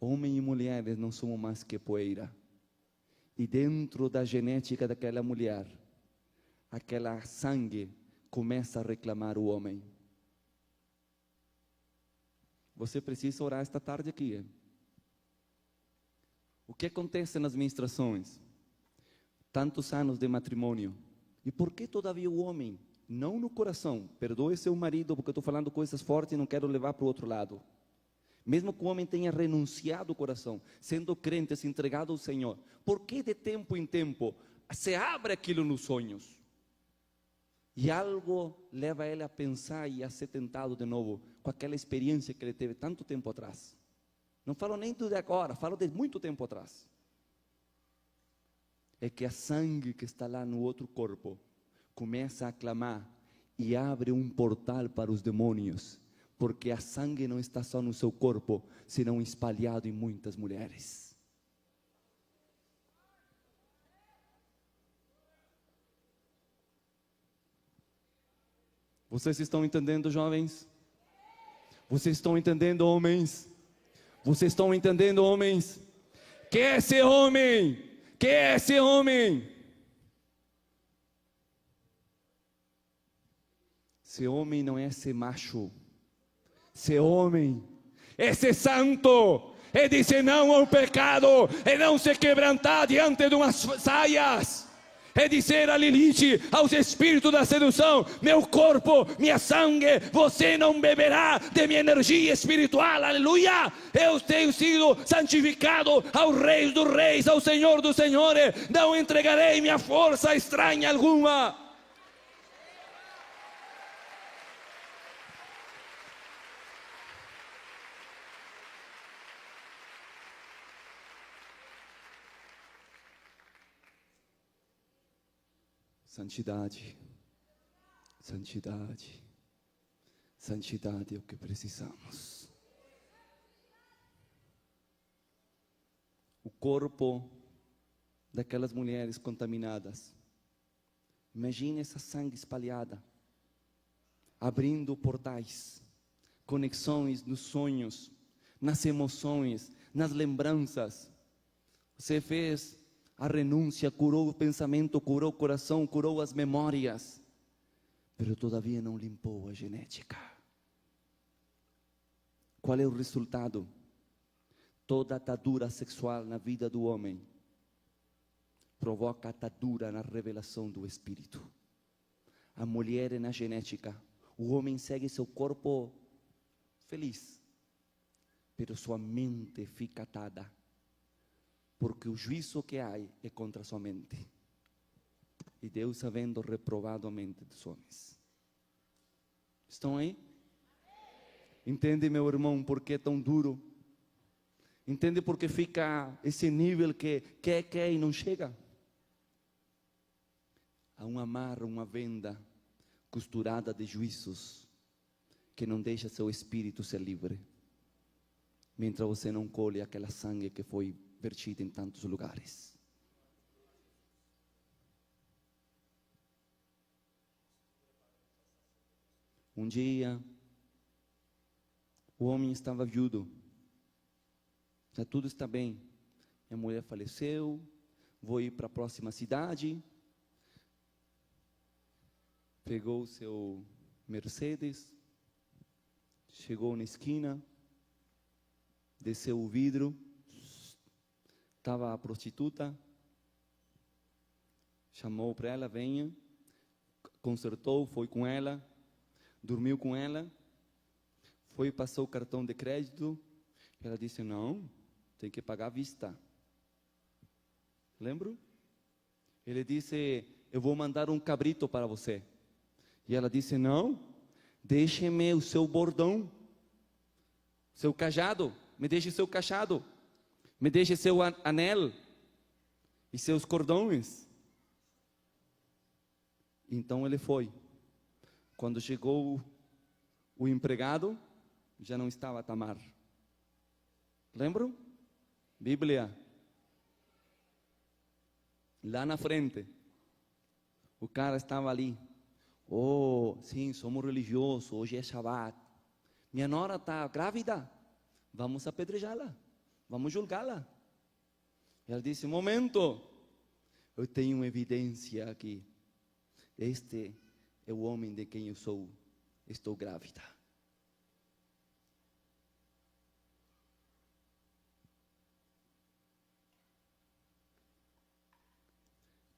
Homem e mulheres não somos mais que poeira. E dentro da genética daquela mulher, aquela sangue começa a reclamar o homem. Você precisa orar esta tarde aqui. O que acontece nas ministrações? Tantos anos de matrimônio. E por que todavia o homem, não no coração, perdoe seu marido, porque eu estou falando coisas fortes e não quero levar para o outro lado. Mesmo que o homem tenha renunciado o coração, sendo crente, se entregado ao Senhor, por que de tempo em tempo se abre aquilo nos sonhos? E algo leva ele a pensar e a ser tentado de novo, com aquela experiência que ele teve tanto tempo atrás. Não falo nem de agora, falo de muito tempo atrás. É que a sangue que está lá no outro corpo começa a clamar e abre um portal para os demônios, porque a sangue não está só no seu corpo, senão espalhado em muitas mulheres. Vocês estão entendendo, jovens? Vocês estão entendendo, homens? Vocês estão entendendo, homens? Que é esse homem? Que é esse homem? Esse homem não é esse macho. Esse homem é ser santo. É dizer não ao pecado. É não se quebrantar diante de umas saias. É dizer a Lilith, aos espíritos da sedução: meu corpo, minha sangue, você não beberá de minha energia espiritual, aleluia. Eu tenho sido santificado ao Rei dos Reis, ao Senhor dos Senhores. Não entregarei minha força estranha alguma. Santidade, santidade, santidade é o que precisamos. O corpo daquelas mulheres contaminadas, imagine essa sangue espalhada, abrindo portais, conexões nos sonhos, nas emoções, nas lembranças. Você fez a renúncia, curou o pensamento, curou o coração, curou as memórias, mas todavia não limpou a genética. Qual é o resultado? Toda atadura sexual na vida do homem provoca atadura na revelação do Espírito. A mulher é na genética. O homem segue seu corpo feliz, mas sua mente fica atada, porque o juízo que há é contra sua mente. E Deus havendo reprovado a mente dos homens. Estão aí? Entende, meu irmão, por que é tão duro? Entende por que fica esse nível que quer e não chega? Há uma amarra, uma venda costurada de juízos que não deixa seu espírito ser livre, mientras você não colhe aquela sangue que foi vertida em tantos lugares. Um dia, o homem estava viúvo, já tudo está bem, minha mulher faleceu, vou ir para a próxima cidade. Pegou o seu Mercedes, chegou na esquina, desceu o vidro, estava a prostituta, chamou para ela: venha, consertou, foi com ela, dormiu com ela, foi, passou o cartão de crédito, ela disse: não, tem que pagar à vista. Lembro? Ele disse: eu vou mandar um cabrito para você. E ela disse: não, deixe-me o seu bordão, seu cajado, me deixe seu cajado, me deixe seu anel e seus cordões. Então ele foi. Quando chegou o empregado, já não estava Tamar. Lembram? Bíblia. Lá na frente, o cara estava ali. Oh, sim, somos religiosos, hoje é Shabbat. Minha nora está grávida, vamos apedrejá-la, vamos julgá-la. Ela disse: momento, eu tenho evidência aqui. Este é o homem de quem eu sou, estou grávida.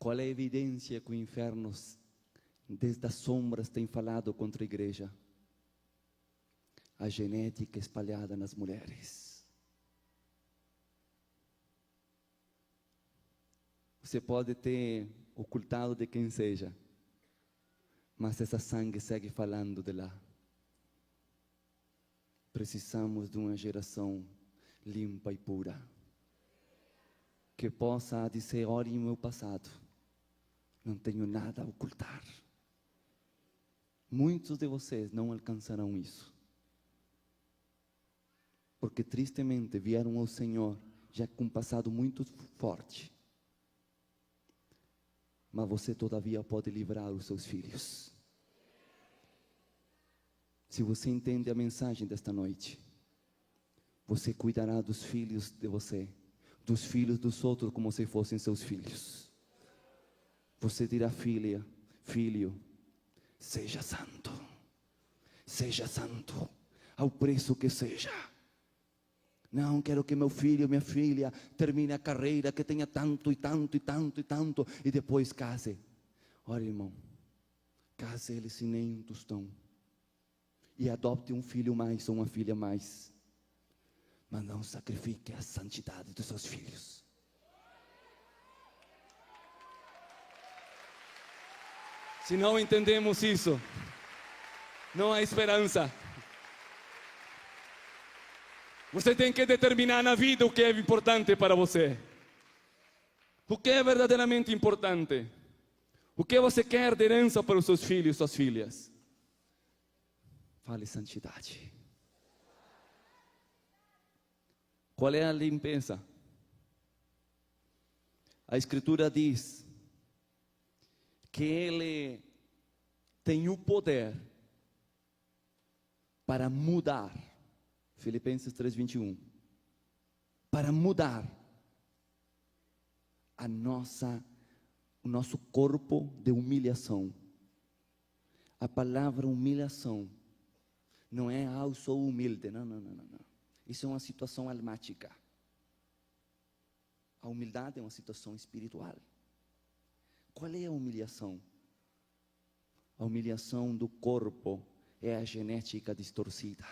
Qual é a evidência que o inferno, desde as sombras, tem falado contra a igreja? A genética espalhada nas mulheres. Você pode ter ocultado de quem seja, mas essa sangue segue falando de lá. Precisamos de uma geração limpa e pura, que possa dizer: olhem o meu passado, não tenho nada a ocultar. Muitos de vocês não alcançarão isso, porque tristemente vieram ao Senhor já com um passado muito forte. Mas você todavia pode livrar os seus filhos. Se você entende a mensagem desta noite, você cuidará dos filhos de você, dos filhos dos outros, como se fossem seus filhos. Você dirá: filha, filho, seja santo, ao preço que seja. Não quero que meu filho, minha filha, termine a carreira, que tenha tanto e tanto e tanto e tanto, e depois case. Olha, irmão, case ele sem nem um tostão, e adopte um filho mais ou uma filha mais, mas não sacrifique a santidade dos seus filhos. Se não entendemos isso, não há esperança. Você tem que determinar na vida o que é importante para você. O que é verdadeiramente importante. O que você quer de herança para os seus filhos e suas filhas. Fale santidade. Qual é a limpeza? A Escritura diz que Ele tem o poder para mudar. Filipenses 3:21. Para mudar o nosso corpo de humilhação. A palavra humilhação não é: eu sou humilde. Não. Isso é uma situação almática. A humildade é uma situação espiritual. Qual é a humilhação? A humilhação do corpo é a genética distorcida,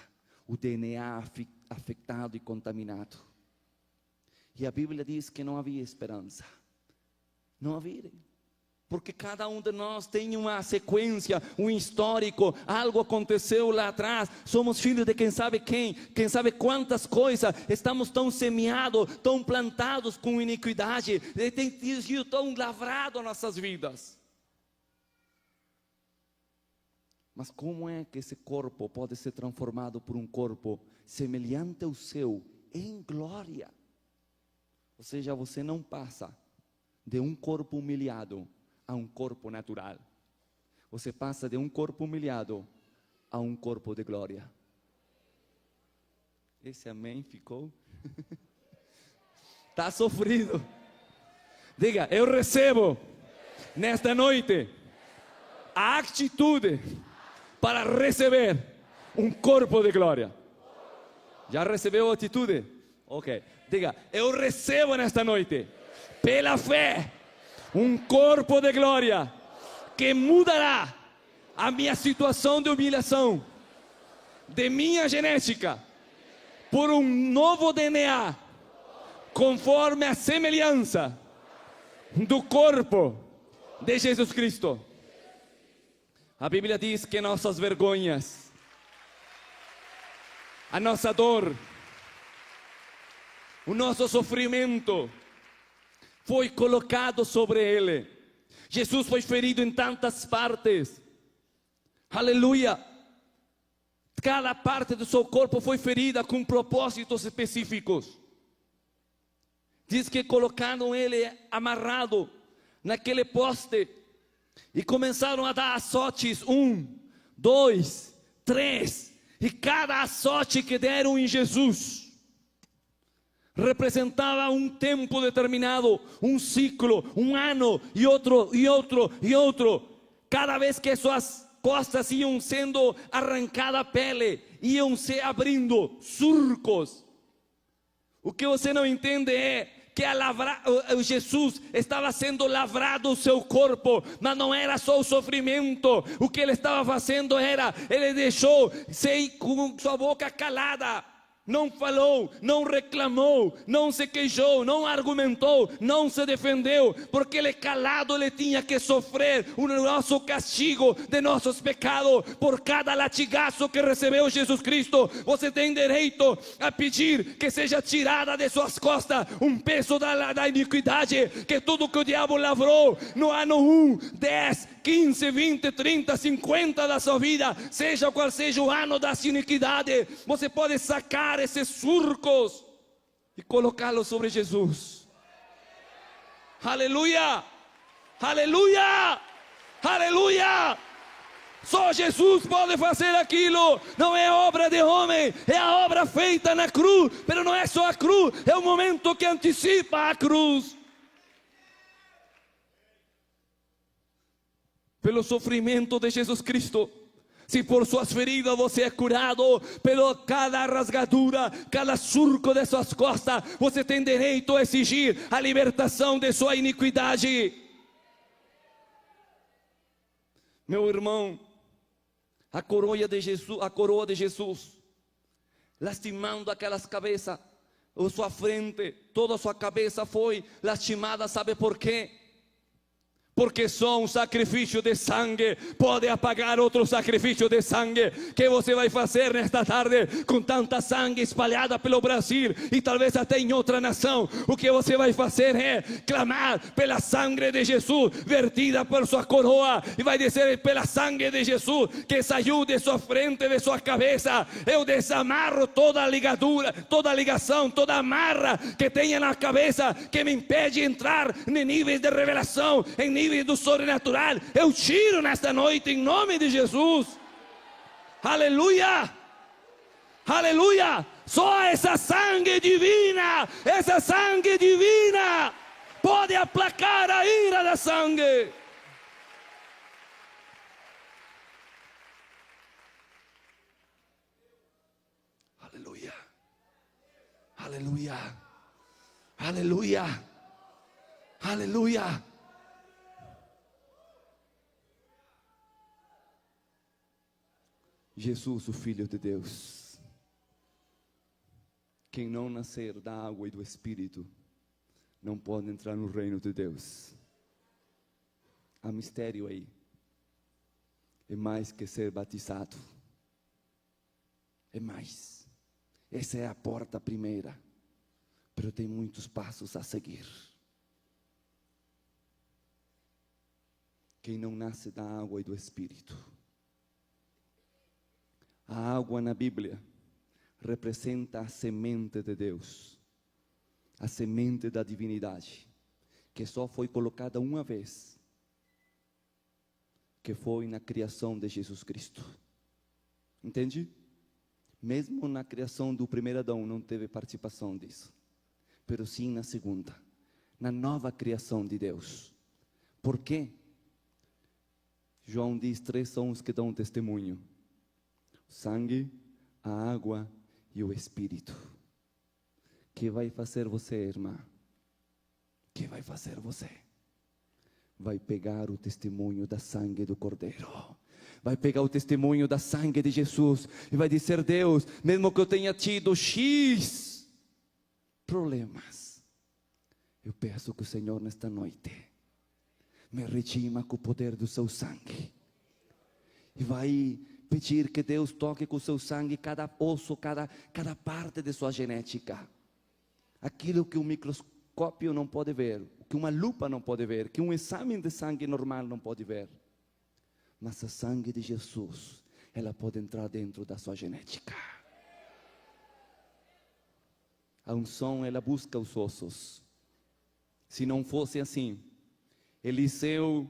o DNA afetado e contaminado. E a Bíblia diz que não havia esperança. Não havia. Porque cada um de nós tem uma sequência, um histórico, algo aconteceu lá atrás. Somos filhos de quem sabe sabe quantas coisas. Estamos tão semeados, tão plantados com iniquidade. Tem sido tão lavrado nossas vidas. Mas como é que esse corpo pode ser transformado por um corpo semelhante ao seu, em glória? Ou seja, você não passa de um corpo humilhado a um corpo natural. Você passa de um corpo humilhado a um corpo de glória. Esse amém ficou? Está sofrido. Diga: eu recebo nesta noite a atitude para receber um corpo de glória. Já recebeu a atitude? Ok. Diga: eu recebo nesta noite, pela fé, um corpo de glória que mudará a minha situação de humilhação, de minha genética, por um novo DNA, conforme a semelhança do corpo de Jesus Cristo. A Bíblia diz que nossas vergonhas, a nossa dor, o nosso sofrimento foi colocado sobre Ele. Jesus foi ferido em tantas partes. Aleluia. Cada parte do seu corpo foi ferida com propósitos específicos. Diz que colocaram Ele amarrado naquele poste e começaram a dar azotes, 1, 2, 3, e cada azote que deram em Jesus representava um tempo determinado, um ciclo, um ano, e outro, e outro, e outro. Cada vez que suas costas iam sendo arrancada a pele, iam se abrindo surcos. O que você não entende é que Jesus estava sendo lavrado o seu corpo, mas não era só o sofrimento. O que ele estava fazendo era, ele deixou sem com sua boca calada. Não falou, não reclamou, não se queixou, não argumentou, não se defendeu, porque ele calado ele tinha que sofrer o nosso castigo de nossos pecados. Por cada latigaço que recebeu Jesus Cristo, você tem direito a pedir que seja tirada de suas costas um peso da iniquidade, que tudo que o diabo lavrou no ano 1, 10, 15, 20, 30, 50 da sua vida, seja qual seja o ano da iniquidade, você pode sacar esses surcos e colocá-los sobre Jesus. Aleluia, aleluia, aleluia. Só Jesus pode fazer aquilo. Não é obra de homem, é a obra feita na cruz. Mas não é só a cruz, é o momento que antecipa a cruz. Pelo sofrimento de Jesus Cristo, se por suas feridas você é curado, pelo cada rasgadura, cada surco de suas costas, você tem direito a exigir a libertação de sua iniquidade. Meu irmão, a coroa de Jesus, lastimando aquelas cabeças, ou sua frente, toda a sua cabeça foi lastimada, sabe por quê? Porque só um sacrifício de sangue pode apagar outro sacrifício de sangue. Que você vai fazer nesta tarde com tanta sangue espalhada pelo Brasil e talvez até em outra nação? O que você vai fazer é clamar pela sangue de Jesus vertida por sua coroa, e vai dizer: pela sangue de Jesus que saiu de sua frente, de sua cabeça, eu desamarro toda a ligadura, toda a ligação, toda a amarra que tenha na cabeça, que me impede de entrar em níveis de revelação, em níveis do sobrenatural. Eu tiro nesta noite em nome de Jesus. Aleluia, aleluia. Só essa sangue divina pode aplacar a ira da sangue. Aleluia, aleluia, aleluia, aleluia. Jesus, o Filho de Deus. Quem não nascer da água e do Espírito não pode entrar no reino de Deus. Há mistério aí. É mais que ser batizado. É mais. Essa é a porta primeira. Mas tem muitos passos a seguir. Quem não nasce da água e do Espírito. A água na Bíblia representa a semente de Deus, a semente da divindade, que só foi colocada uma vez, que foi na criação de Jesus Cristo. Entende? Mesmo na criação do primeiro Adão não teve participação disso, mas sim na segunda, na nova criação de Deus. Por quê? João diz: 3 são os que dão testemunho: o sangue, a água e o Espírito. Que vai fazer você, irmã? Que vai fazer você? Vai pegar o testemunho da sangue do Cordeiro. Vai pegar o testemunho da sangue de Jesus e vai dizer: Deus, mesmo que eu tenha tido X problemas, eu peço que o Senhor nesta noite me redima com o poder do seu sangue. E vai pedir que Deus toque com o seu sangue cada osso, cada parte de sua genética. Aquilo que um microscópio não pode ver, que uma lupa não pode ver, que um exame de sangue normal não pode ver. Mas a sangue de Jesus, ela pode entrar dentro da sua genética. A unção, ela busca os ossos. Se não fosse assim, Eliseu,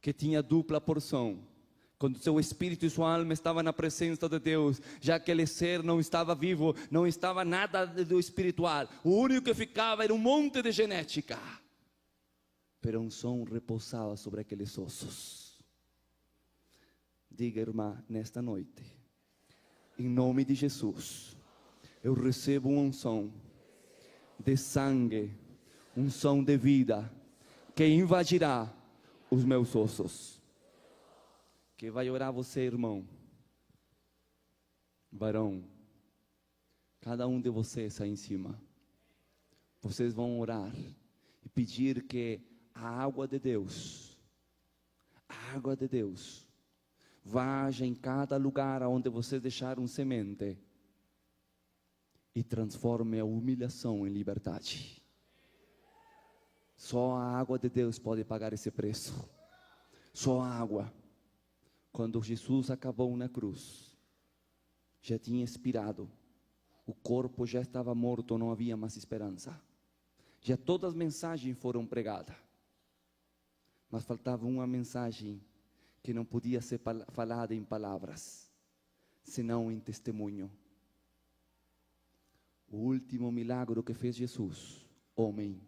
que tinha dupla porção, quando seu espírito e sua alma estavam na presença de Deus, já que aquele ser não estava vivo, não estava nada do espiritual, o único que ficava era um monte de genética, pero a unção repousava sobre aqueles ossos. Diga, irmã, nesta noite, em nome de Jesus, eu recebo uma unção de sangue, unção de vida, que invadirá os meus ossos. Que vai orar você, irmão, varão, cada um de vocês aí em cima. Vocês vão orar e pedir que a água de Deus, vaja em cada lugar onde vocês deixaram semente e transforme a humilhação em liberdade. Só a água de Deus pode pagar esse preço. Só a água. Quando Jesus acabou na cruz, já tinha expirado. O corpo já estava morto, não havia mais esperança. Já todas as mensagens foram pregadas. Mas faltava uma mensagem que não podia ser falada em palavras, senão em testemunho. O último milagre que fez Jesus, homem,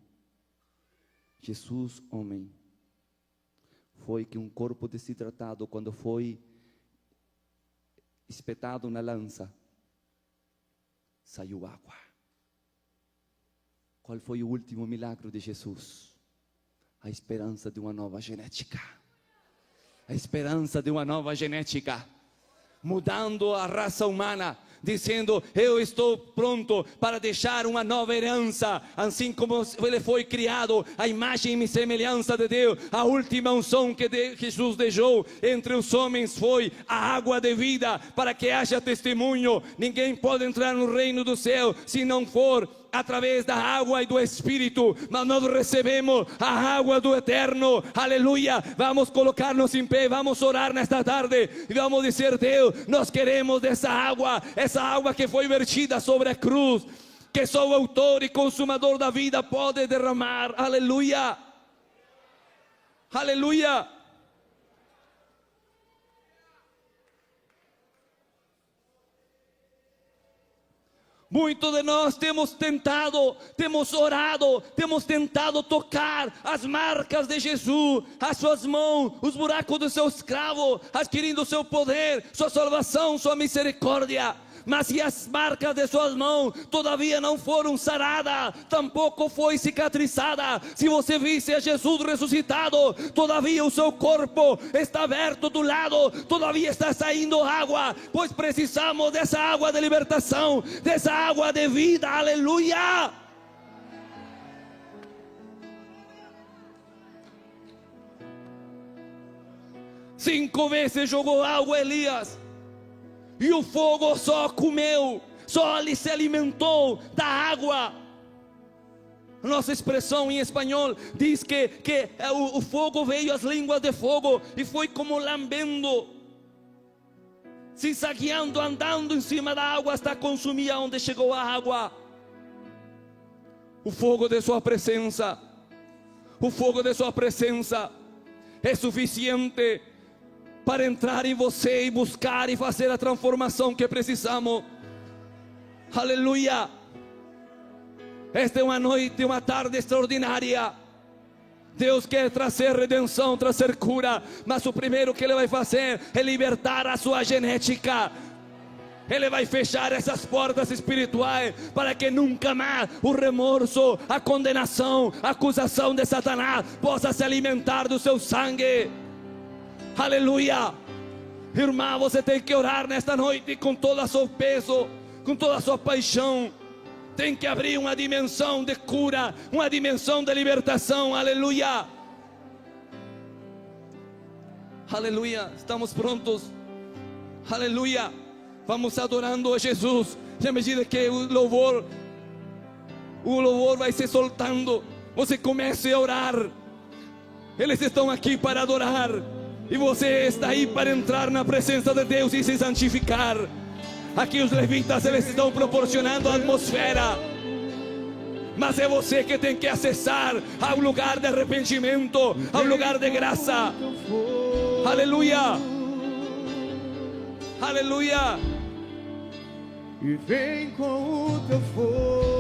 foi que um corpo desidratado, quando foi espetado na lança, saiu água. Qual foi o último milagre de Jesus? A esperança de uma nova genética. A esperança de uma nova genética. Mudando a raça humana, dizendo: eu estou pronto para deixar uma nova herança, assim como ele foi criado, a imagem e semelhança de Deus. A última unção que Jesus deixou entre os homens foi a água de vida, para que haja testemunho. Ninguém pode entrar no reino do céu se não for através da água e do Espírito, mas nós recebemos a água do Eterno. Aleluia. Vamos colocar-nos em pé, vamos orar nesta tarde e vamos dizer: Deus, nós queremos dessa água, essa água que foi vertida sobre a cruz, que só o autor e consumador da vida pode derramar. Aleluia. Aleluia. Muitos de nós temos tentado, temos orado, temos tentado tocar as marcas de Jesus, as suas mãos, os buracos do seu escravo, adquirindo o seu poder, sua salvação, sua misericórdia. Mas se as marcas de suas mãos todavia não foram saradas, tampouco foi cicatrizada. Se você visse a Jesus ressuscitado, todavia o seu corpo está aberto do lado, todavia está saindo água, pois precisamos dessa água de libertação, dessa água de vida. Aleluia. Cinco vezes jogou água Elias, e o fogo só comeu, só se alimentou da água. Nossa expressão em espanhol diz que o fogo veio, as línguas de fogo, e foi como lambendo, zigzagueando, andando em cima da água, hasta consumir onde chegou a água. O fogo de sua presença, o fogo de sua presença é suficiente para entrar em você e buscar e fazer a transformação que precisamos. Aleluia. Esta é uma noite, uma tarde extraordinária. Deus quer trazer redenção, trazer cura, mas o primeiro que Ele vai fazer é libertar a sua genética. Ele vai fechar essas portas espirituais para que nunca mais o remorso, a condenação, a acusação de Satanás possa se alimentar do seu sangue. Aleluia. Irmã, você tem que orar nesta noite com todo o seu peso, com toda a sua paixão. Tem que abrir uma dimensão de cura, uma dimensão de libertação. Aleluia. Aleluia. Estamos prontos. Aleluia. Vamos adorando a Jesus. Já me diz que o louvor vai se soltando. Você comece a orar. Eles estão aqui para adorar, e você está aí para entrar na presença de Deus e se santificar. Aqui os levitas, eles estão proporcionando a atmosfera, mas é você que tem que acessar ao lugar de arrependimento, ao lugar de graça. Aleluia. Aleluia. E vem com o teu fogo.